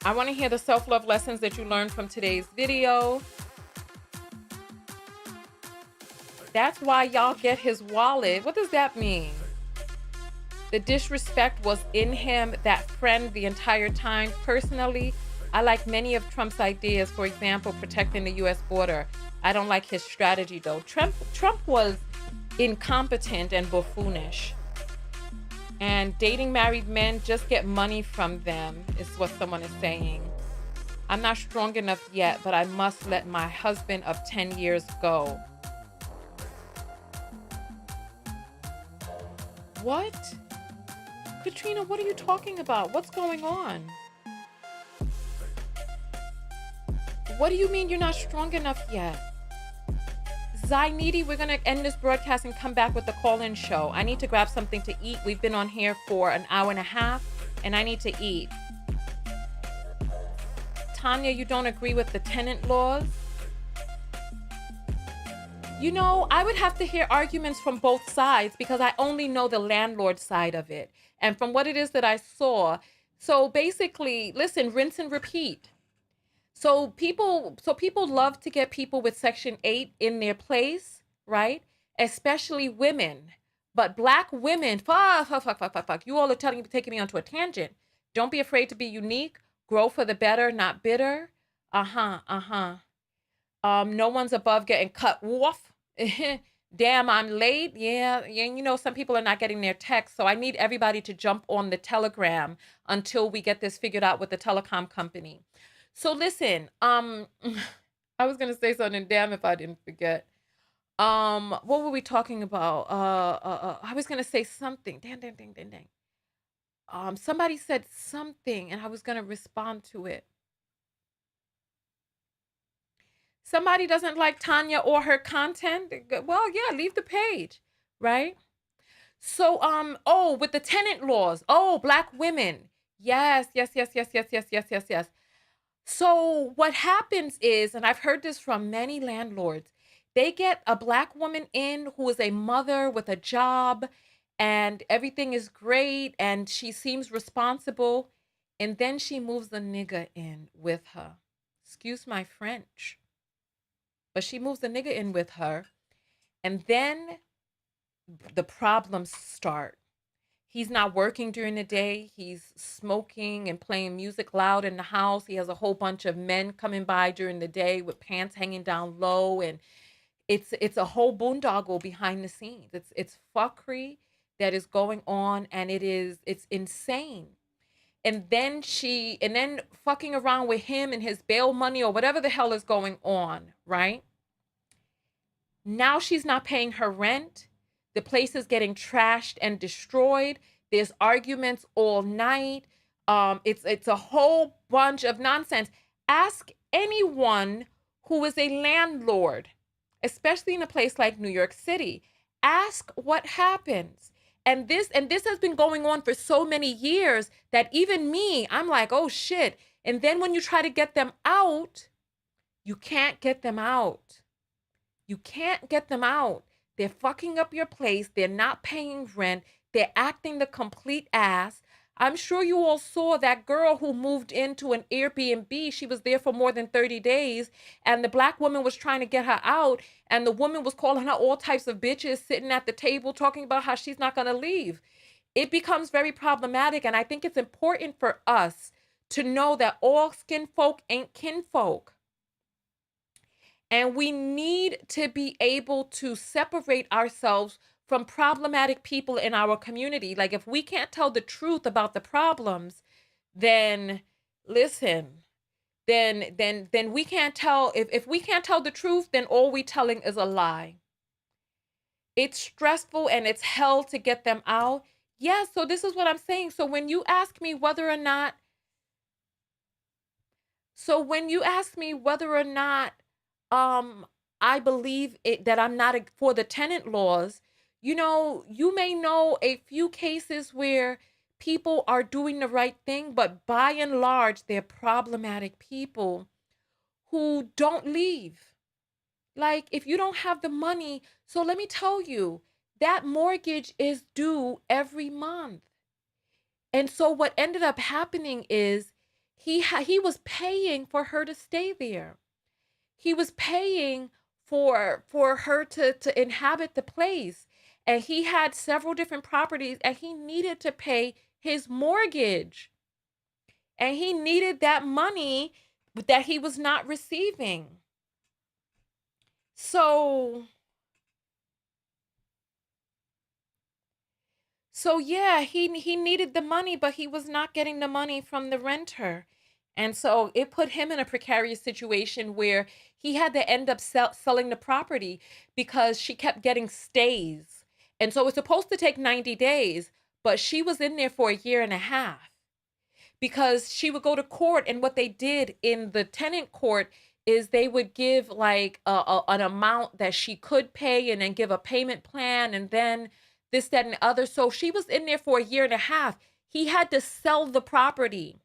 I want to hear the self-love lessons that you learned from today's video. That's why y'all get his wallet. What does that mean? The disrespect was in him, that friend, the entire time. Personally, I like many of Trump's ideas, for example, protecting the U.S. border. I don't like his strategy, though. Trump was incompetent and buffoonish. And dating married men, just get money from them, is what someone is saying. I'm not strong enough yet, but I must let my husband of 10 years go. What? Katrina, what are you talking about? What's going on? What do you mean you're not strong enough yet? Zainidi, we're going to end this broadcast and come back with the call-in show. I need to grab something to eat. We've been on here for an hour and a half, and I need to eat. Tonya, you don't agree with the tenant laws? You know, I would have to hear arguments from both sides because I only know the landlord side of it. And from what it is that I saw, so basically, listen, rinse and repeat. So people love to get people with Section 8 in their place, right? Especially women. But Black women, fuck. You all are taking me onto a tangent. Don't be afraid to be unique. Grow for the better, not bitter. No one's above getting cut off. Damn, I'm late. Yeah, yeah. You know, some people are not getting their text, so I need everybody to jump on the Telegram until we get this figured out with the telecom company. So listen, I was gonna say something. Damn, if I didn't forget. What were we talking about? I was gonna say something. Dang, dang, dang, dang, dang. Somebody said something, and I was gonna respond to it. Somebody doesn't like Tonya or her content. Well, yeah, leave the page, right? So, oh, with the tenant laws. Oh, black women. Yes, yes, yes, yes, yes, yes, yes, yes, yes. So what happens is, and I've heard this from many landlords, they get a black woman in who is a mother with a job and everything is great and she seems responsible. And then she moves the nigga in with her. Excuse my French. But she moves the nigga in with her. And then the problems start. He's not working during the day. He's smoking and playing music loud in the house. He has a whole bunch of men coming by during the day with pants hanging down low, and it's a whole boondoggle behind the scenes. It's fuckery that is going on, and it's insane. And then fucking around with him and his bail money or whatever the hell is going on, right? Now she's not paying her rent. The place is getting trashed and destroyed. There's arguments all night. It's a whole bunch of nonsense. Ask anyone who is a landlord, especially in a place like New York City. Ask what happens. And this has been going on for so many years that even me, I'm like, oh shit. And then when you try to get them out, you can't get them out. You can't get them out. They're fucking up your place. They're not paying rent. They're acting the complete ass. I'm sure you all saw that girl who moved into an Airbnb. She was there for more than 30 days, and the black woman was trying to get her out, and the woman was calling her all types of bitches, sitting at the table talking about how she's not going to leave. It becomes very problematic, and I think it's important for us to know that all skin folk ain't kinfolk. And we need to be able to separate ourselves from problematic people in our community. Like if we can't tell the truth about the problems, then listen, then we can't tell if we can't tell the truth, then all we telling is a lie. It's stressful and it's hell to get them out. Yeah, so this is what I'm saying. So when you ask me whether or not So when you ask me whether or not um I believe it that I'm not for the tenant laws, you may know a few cases where people are doing the right thing, but by and large, they're problematic people who don't leave. Like if you don't have the money, so let me tell you, that mortgage is due every month. And so what ended up happening is he was paying for her to stay there. He was paying for her to inhabit the place. And he had several different properties and he needed to pay his mortgage. And he needed that money that he was not receiving. So So yeah, he needed the money, but he was not getting the money from the renter. And so it put him in a precarious situation where he had to end up selling the property because she kept getting stays. And so it's supposed to take 90 days, but she was in there for a year and a half because she would go to court. And what they did in the tenant court is they would give like an amount that she could pay and then give a payment plan and then this, that, and the other. So she was in there for a year and a half. He had to sell the property.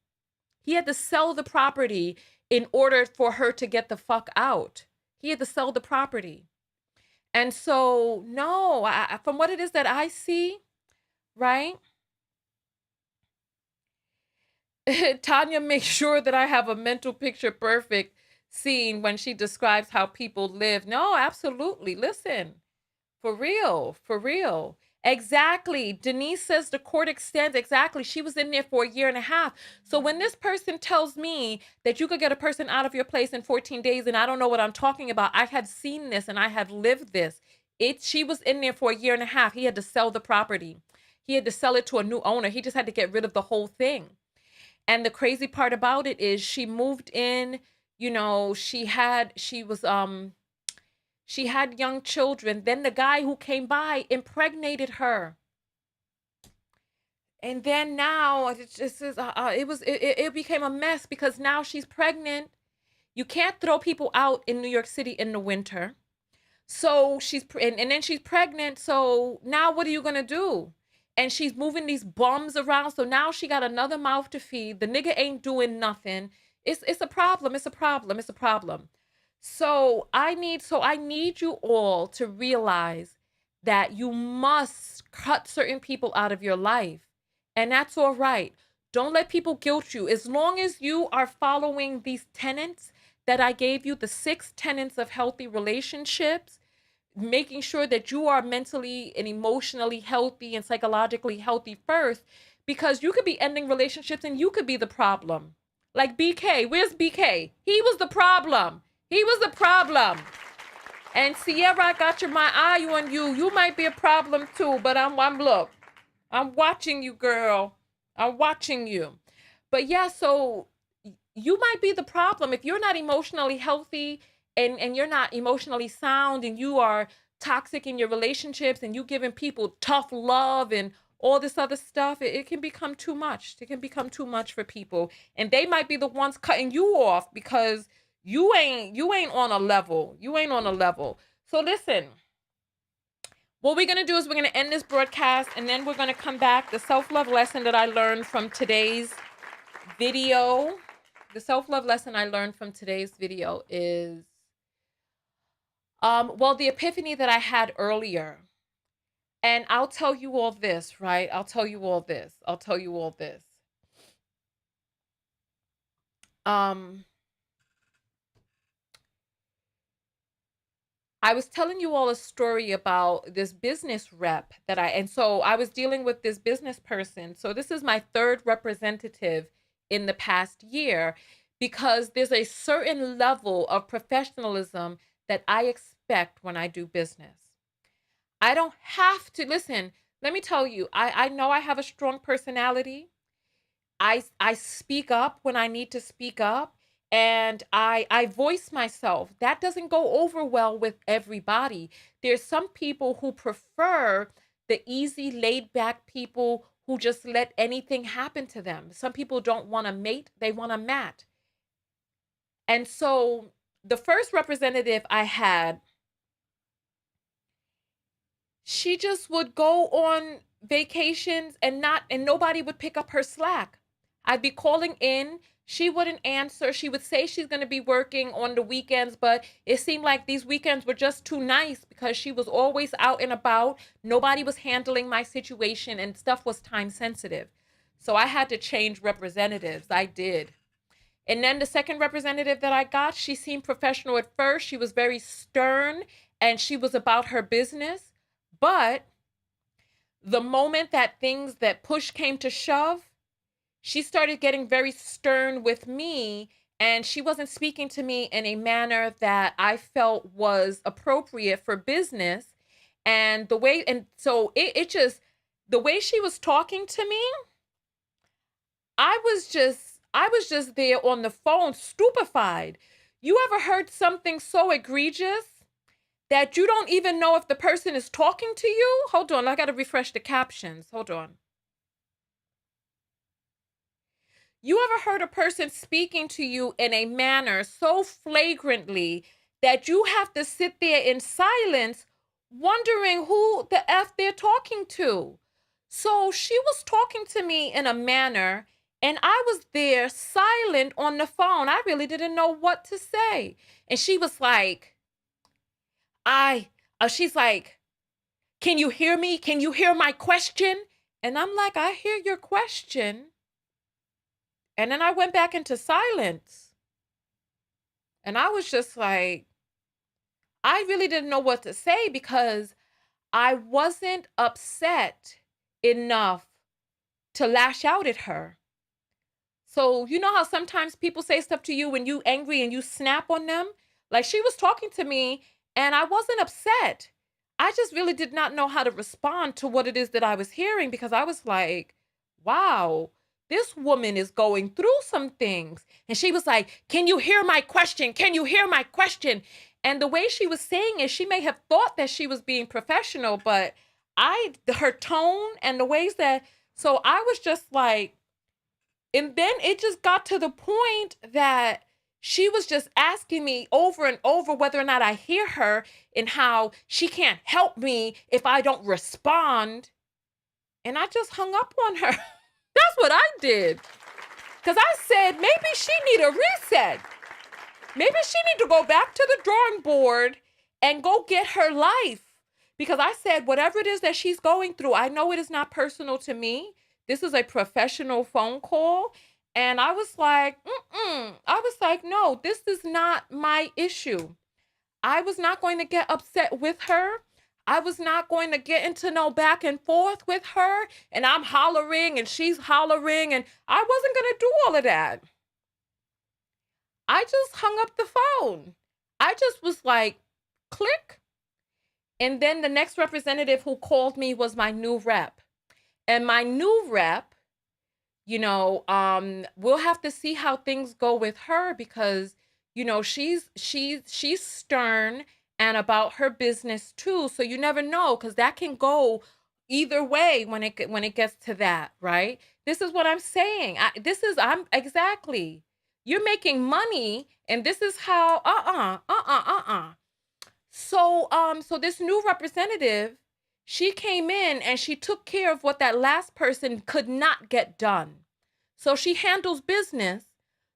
He had to sell the property in order for her to get the fuck out. He had to sell the property. And so, no, from what it is that I see, right? Tonya makes sure that I have a mental picture perfect scene when she describes how people live. No, absolutely. Listen, for real, for real. Exactly. Denise says the court extends. Exactly. She was in there for a year and a half. So when this person tells me that you could get a person out of your place in 14 days, and I don't know what I'm talking about, I have seen this and I have lived this. She was in there for a year and a half. He had to sell the property. He had to sell it to a new owner. He just had to get rid of the whole thing. And the crazy part about it is she moved in, you know, she had young children. Then the guy who came by impregnated her. And then now it became a mess because now she's pregnant. You can't throw people out in New York City in the winter. So and then she's pregnant. So now what are you going to do? And she's moving these bums around. So now she got another mouth to feed. The nigga ain't doing nothing. It's a problem. It's a problem. It's a problem. So I need you all to realize that you must cut certain people out of your life. And that's all right. Don't let people guilt you. As long as you are following these tenets that I gave you, the 6 tenets of healthy relationships, making sure that you are mentally and emotionally healthy and psychologically healthy first, because you could be ending relationships and you could be the problem. Like BK, where's BK? He was the problem. He was the problem. And Sierra, I got my eye on you. You might be a problem too, but I'm watching you, girl. I'm watching you. But yeah, so you might be the problem if you're not emotionally healthy and you're not emotionally sound and you are toxic in your relationships and you giving people tough love and all this other stuff. It can become too much. It can become too much for people. And they might be the ones cutting you off because you ain't on a level. You ain't on a level. So listen. What we're going to do is we're going to end this broadcast and then we're going to come back. The self-love lesson that I learned from today's video. The self-love lesson I learned from today's video is, the epiphany that I had earlier. And I'll tell you all this, right? I'll tell you all this. I was telling you all a story about this business rep so I was dealing with this business person. So this is my 3rd representative in the past year because there's a certain level of professionalism that I expect when I do business. I don't have to listen. Let me tell you, I know I have a strong personality. I speak up when I need to speak up. And I voice myself. That doesn't go over well with everybody. There's some people who prefer the easy, laid back people who just let anything happen to them. Some people don't want to mate, they want to mat. And so the first representative I had, she just would go on vacations and nobody would pick up her slack. I'd be calling in. She wouldn't answer. She would say she's going to be working on the weekends, but it seemed like these weekends were just too nice because she was always out and about. Nobody was handling my situation and stuff was time sensitive. So I had to change representatives. I did. And then the second representative that I got, she seemed professional at first. She was very stern and she was about her business. But the moment that push came to shove, she started getting very stern with me and she wasn't speaking to me in a manner that I felt was appropriate for business. And the way she was talking to me, I was just there on the phone stupefied. You ever heard something so egregious that you don't even know if the person is talking to you? Hold on, I got to refresh the captions. Hold on. You ever heard a person speaking to you in a manner so flagrantly that you have to sit there in silence wondering who the F they're talking to? So she was talking to me in a manner and I was there silent on the phone. I really didn't know what to say. And she was like, she's like, can you hear me? Can you hear my question? And I'm like, I hear your question. And then I went back into silence. And I was just like, I really didn't know what to say because I wasn't upset enough to lash out at her. So you know how sometimes people say stuff to you when you angry and you snap on them? Like she was talking to me and I wasn't upset. I just really did not know how to respond to what it is that I was hearing, because I was like, wow, this woman is going through some things. And she was like, can you hear my question? Can you hear my question? And the way she was saying it, she may have thought that she was being professional, but her tone and the ways that, so I was just like, and then it just got to the point that she was just asking me over and over whether or not I hear her, and how she can't help me if I don't respond. And I just hung up on her. That's what I did. Because I said, maybe she need a reset. Maybe she need to go back to the drawing board and go get her life. Because I said, whatever it is that she's going through, I know it is not personal to me. This is a professional phone call. And I was like, I was like, no, this is not my issue. I was not going to get upset with her. I was not going to get into no back and forth with her. And I'm hollering and she's hollering. And I wasn't going to do all of that. I just hung up the phone. I just was like, click. And then the next representative who called me was my new rep. And my new rep, we'll have to see how things go with her, because, she's stern and about her business too. So you never know, because that can go either way when it gets to that, right? This is what I'm saying. I'm exactly. You're making money, and this is how, So this new representative, she came in and she took care of what that last person could not get done. So she handles business.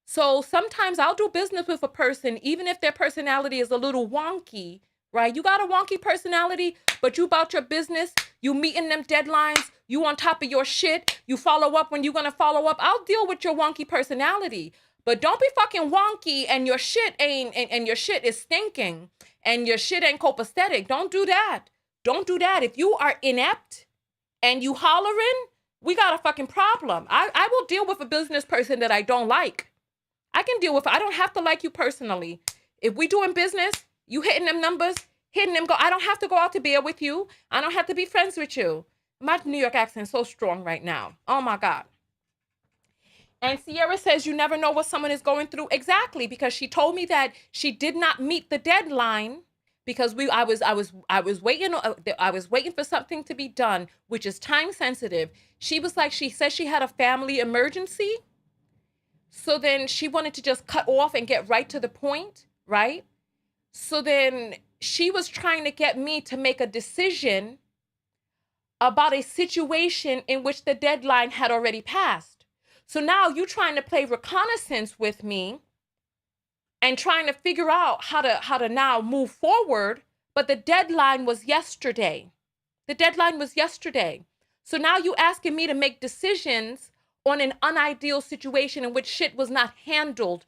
So sometimes I'll do business with a person, even if their personality is a little wonky, right? You got a wonky personality, but you about your business, you meeting them deadlines, you on top of your shit, you follow up when you're going to follow up. I'll deal with your wonky personality. But don't be fucking wonky and your shit ain't, and your shit is stinking and your shit ain't copacetic. Don't do that. Don't do that. If you are inept and you hollering, we got a fucking problem. I will deal with a business person that I don't like. I can deal with it. I don't have to like you personally. If we doing business, you hitting them numbers, hitting them I don't have to go out to beer with you. I don't have to be friends with you. My New York accent is so strong right now. Oh my God. And Sierra says, you never know what someone is going through. Exactly, because she told me that she did not meet the deadline because I was waiting for something to be done, which is time sensitive. She said she had a family emergency. So then she wanted to just cut off and get right to the point, right? So then she was trying to get me to make a decision about a situation in which the deadline had already passed. So now you're trying to play reconnaissance with me and trying to figure out how to now move forward. But the deadline was yesterday. The deadline was yesterday. So now you asking me to make decisions on an unideal situation in which shit was not handled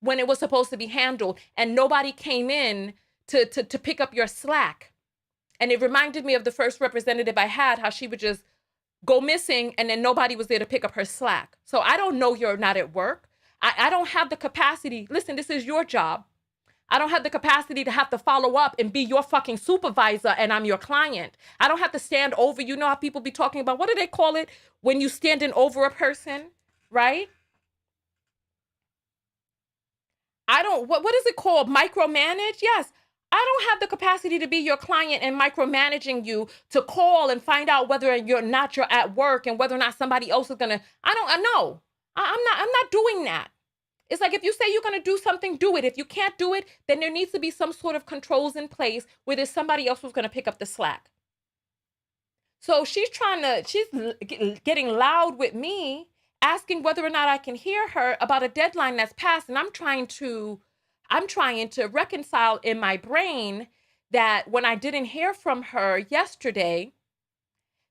when it was supposed to be handled, and nobody came in to pick up your slack. And it reminded me of the first representative I had, how she would just go missing and then nobody was there to pick up her slack. So I don't know you're not at work. I don't have the capacity. Listen, this is your job. I don't have the capacity to have to follow up and be your fucking supervisor and I'm your client. I don't have to stand over. You know how people be talking about, what do they call it when you standing over a person, right? What is it called? Micromanage? Yes. I don't have the capacity to be your client and micromanaging you to call and find out whether you're at work and whether or not somebody else is gonna. I know. I'm not doing that. It's like, if you say you're gonna do something, do it. If you can't do it, then there needs to be some sort of controls in place where there's somebody else who's gonna pick up the slack. So she's getting loud with me, asking whether or not I can hear her about a deadline that's passed, and I'm trying to reconcile in my brain that when I didn't hear from her yesterday,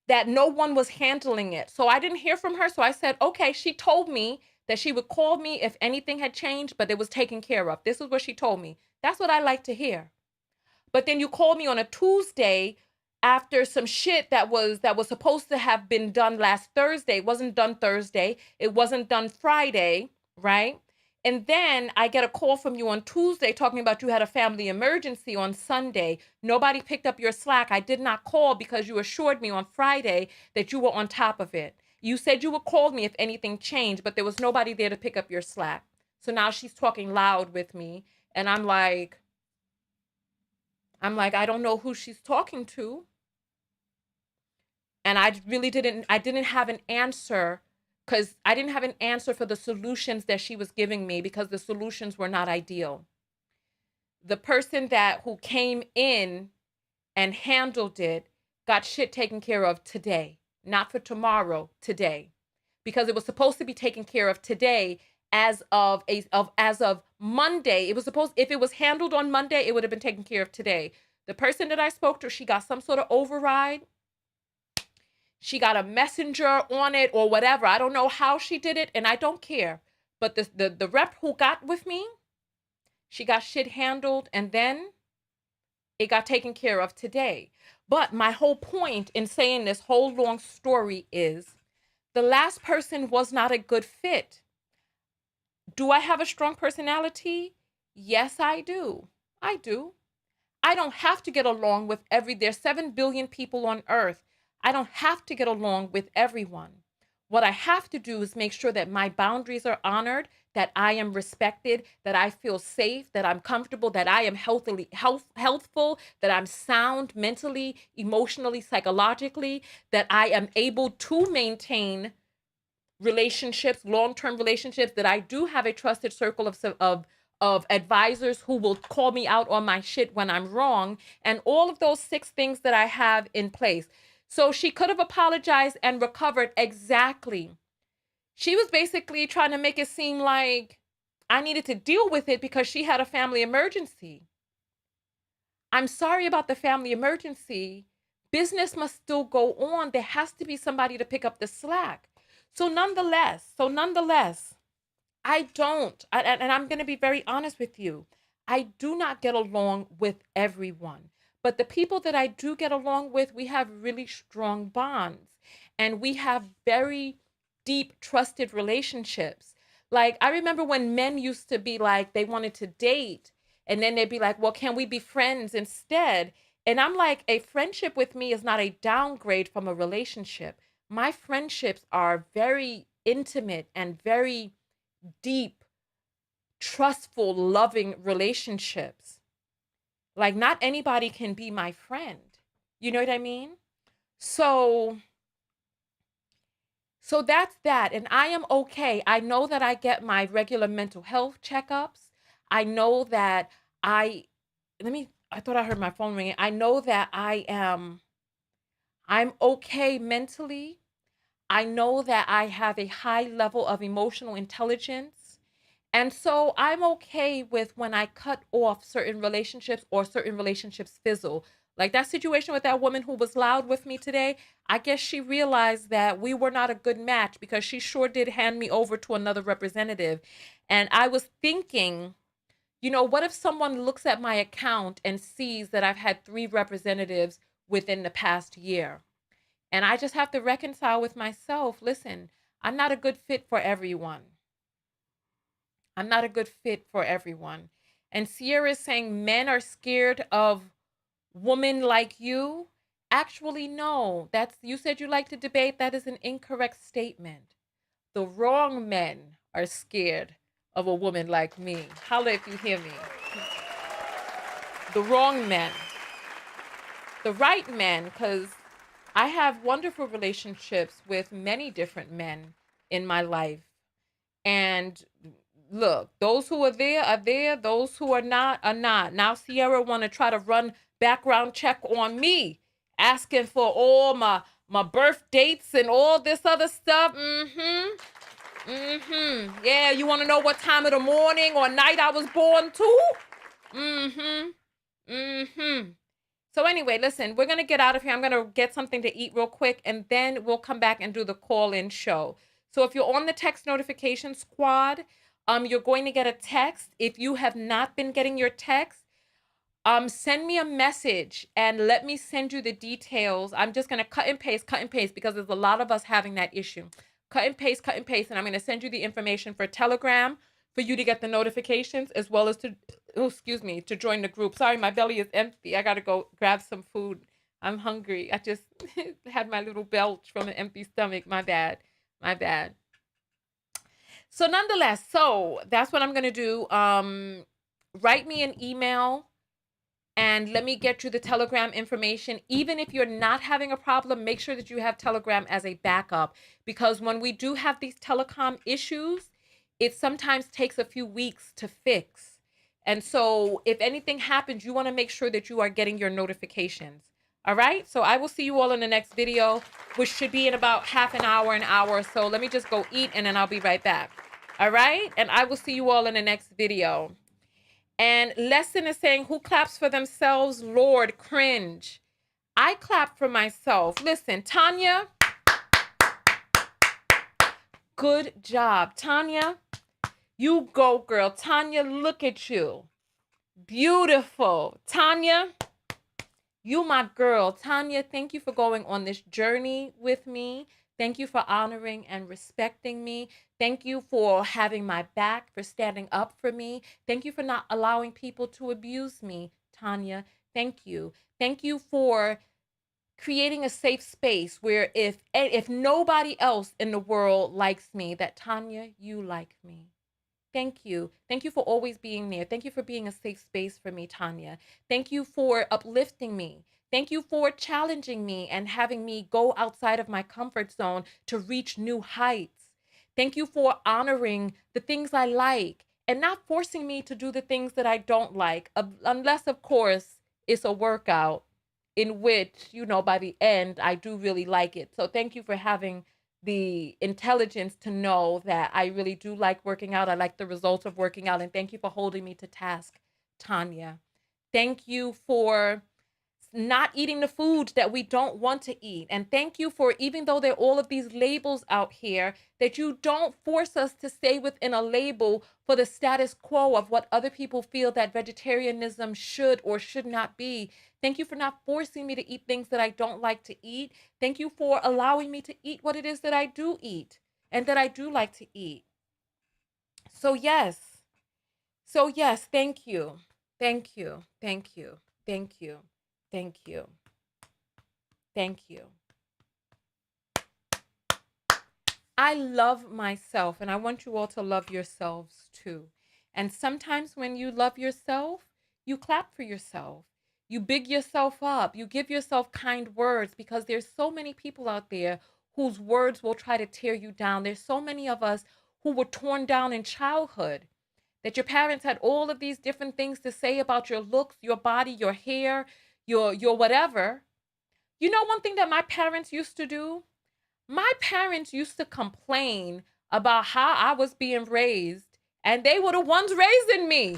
that no one was handling it. So I didn't hear from her. So I said, okay, she told me that she would call me if anything had changed, but it was taken care of. This is what she told me. That's what I like to hear. But then you called me on a Tuesday after some shit that was supposed to have been done last Thursday. It wasn't done Thursday. It wasn't done Friday, right? And then I get a call from you on Tuesday talking about you had a family emergency on Sunday. Nobody picked up your slack. I did not call because you assured me on Friday that you were on top of it. You said you would call me if anything changed, but there was nobody there to pick up your slack. So now she's talking loud with me. And I'm like, I don't know who she's talking to. And I didn't have an answer, because I didn't have an answer for the solutions that she was giving me, because the solutions were not ideal. The person who came in and handled it got shit taken care of today, not for tomorrow, today, because it was supposed to be taken care of today as of Monday. It was supposed, if it was handled on Monday, it would have been taken care of today. The person that I spoke to, she got some sort of override. She got a messenger on it or whatever. I don't know how she did it, and I don't care. But the rep who got with me, she got shit handled, and then it got taken care of today. But my whole point in saying this whole long story is the last person was not a good fit. Do I have a strong personality? Yes, I do. I do. I don't have to get along with there's 7 billion people on earth. I don't have to get along with everyone. What I have to do is make sure that my boundaries are honored, that I am respected, that I feel safe, that I'm comfortable, that I am healthful, that I'm sound mentally, emotionally, psychologically, that I am able to maintain relationships, long-term relationships, that I do have a trusted circle of advisors who will call me out on my shit when I'm wrong, and all of those 6 things that I have in place. So she could have apologized and recovered. Exactly. She was basically trying to make it seem like I needed to deal with it because she had a family emergency. I'm sorry about the family emergency. Business must still go on. There has to be somebody to pick up the slack. So nonetheless, I don't, and I'm going to be very honest with you, I do not get along with everyone. But the people that I do get along with, we have really strong bonds. And we have very deep, trusted relationships. Like, I remember when men used to be like, they wanted to date. And then they'd be like, well, can we be friends instead? And I'm like, a friendship with me is not a downgrade from a relationship. My friendships are very intimate and very deep, trustful, loving relationships. Like, not anybody can be my friend. You know what I mean? So that's that. And I am okay. I know that I get my regular mental health checkups. I know that I thought I heard my phone ringing. I know that I'm okay mentally. I know that I have a high level of emotional intelligence. And so I'm okay with when I cut off certain relationships or certain relationships fizzle. Like that situation with that woman who was loud with me today, I guess she realized that we were not a good match because she sure did hand me over to another representative. And I was thinking, what if someone looks at my account and sees that I've had 3 representatives within the past year? And I just have to reconcile with myself. Listen, I'm not a good fit for everyone. I'm not a good fit for everyone. And Sierra is saying men are scared of women like you. Actually, no. You said you like to debate. That is an incorrect statement. The wrong men are scared of a woman like me. Holla if you hear me. The wrong men. The right men, because I have wonderful relationships with many different men in my life. And look, those who are there are there. Those who are not are not. Now Sierra want to try to run background check on me, asking for all my birth dates and all this other stuff. Yeah, you want to know what time of the morning or night I was born too? So anyway, listen, we're going to get out of here. I'm going to get something to eat real quick, and then we'll come back and do the call-in show. So if you're on the text notification squad, you're going to get a text. If you have not been getting your text, send me a message and let me send you the details. I'm just going to cut and paste, because there's a lot of us having that issue. Cut and paste, and I'm going to send you the information for Telegram, for you to get the notifications as well as to, oh, excuse me, to join the group. Sorry, my belly is empty. I got to go grab some food. I'm hungry. I just had my little belch from an empty stomach. My bad. My bad. So nonetheless, so that's what I'm going to do. Write me an email and let me get you the Telegram information. Even if you're not having a problem, make sure that you have Telegram as a backup, because when we do have these telecom issues, it sometimes takes a few weeks to fix. And so if anything happens, you want to make sure that you are getting your notifications. All right. So I will see you all in the next video, which should be in about half an hour. So let me just go eat and then I'll be right back. All right. And I will see you all in the next video. And Lesson is saying, who claps for themselves? Lord, cringe. I clap for myself. Listen, Tonya, good job. Tonya, you go, girl. Tonya, look at you. Beautiful. Tonya, you my girl. Tonya, thank you for going on this journey with me. Thank you for honoring and respecting me. Thank you for having my back, for standing up for me. Thank you for not allowing people to abuse me, Tonya. Thank you. Thank you for creating a safe space where if nobody else in the world likes me, that Tonya, you like me. Thank you. Thank you for always being there. Thank you for being a safe space for me, Tonya. Thank you for uplifting me. Thank you for challenging me and having me go outside of my comfort zone to reach new heights. Thank you for honoring the things I like and not forcing me to do the things that I don't like, unless, of course, it's a workout in which, you know, by the end, I do really like it. So thank you for having the intelligence to know that I really do like working out. I like the results of working out. And thank you for holding me to task, Tonya. Thank you for not eating the foods that we don't want to eat. And thank you for, even though there are all of these labels out here, that you don't force us to stay within a label for the status quo of what other people feel that vegetarianism should or should not be. Thank you for not forcing me to eat things that I don't like to eat. Thank you for allowing me to eat what it is that I do eat and that I do like to eat. So yes, thank you. Thank you. Thank you. Thank you. Thank you. Thank you. I love myself, and I want you all to love yourselves too. And sometimes when you love yourself, you clap for yourself. You big yourself up. You give yourself kind words, because there's so many people out there whose words will try to tear you down. There's so many of us who were torn down in childhood, that your parents had all of these different things to say about your looks, your body, your hair, your whatever. You know, one thing that my parents used to do? My parents used to complain about how I was being raised, and they were the ones raising me.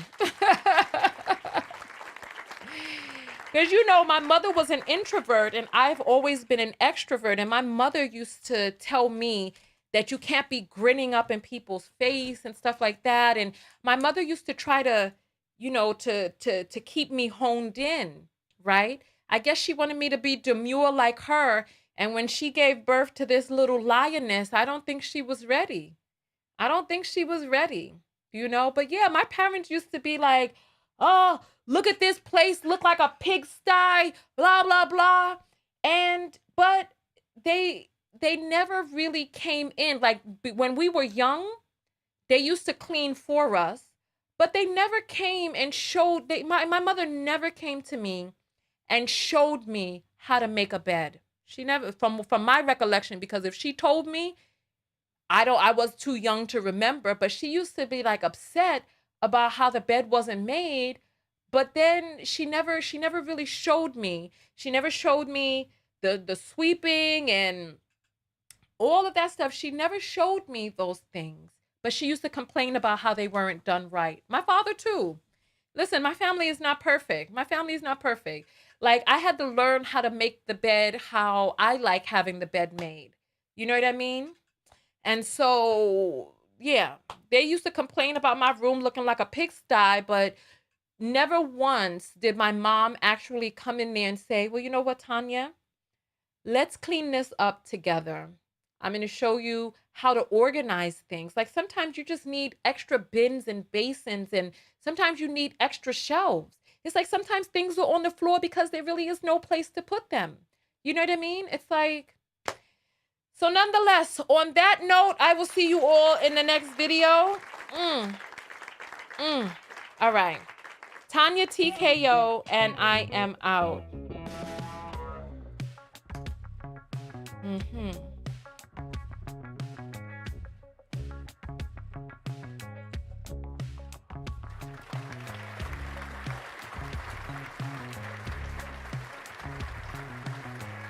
Because, you know, my mother was an introvert and I've always been an extrovert. And my mother used to tell me that you can't be grinning up in people's face and stuff like that. And my mother used to try to, you know, to keep me honed in, right? I guess she wanted me to be demure like her. And when she gave birth to this little lioness, I don't think she was ready. I don't think she was ready, you know? But yeah, my parents used to be like, oh, look at this place, look like a pigsty, blah, blah, blah. But they never really came in. Like when we were young, they used to clean for us, but they never came and showed, my mother never came to me and showed me how to make a bed. She never, from my recollection, because if she told me, I was too young to remember, but she used to be like upset about how the bed wasn't made. But then she never really showed me. She never showed me the sweeping and all of that stuff. She never showed me those things. But she used to complain about how they weren't done right. My father too. Listen, my family is not perfect. My family is not perfect. Like, I had to learn how to make the bed how I like having the bed made. You know what I mean? And so, yeah, they used to complain about my room looking like a pigsty, but never once did my mom actually come in there and say, well, you know what, Tonya? Let's clean this up together. I'm going to show you how to organize things. Like sometimes you just need extra bins and basins, and sometimes you need extra shelves. It's like sometimes things are on the floor because there really is no place to put them. You know what I mean? It's like, so nonetheless, on that note, I will see you all in the next video. All right. Tonya TKO, and I am out.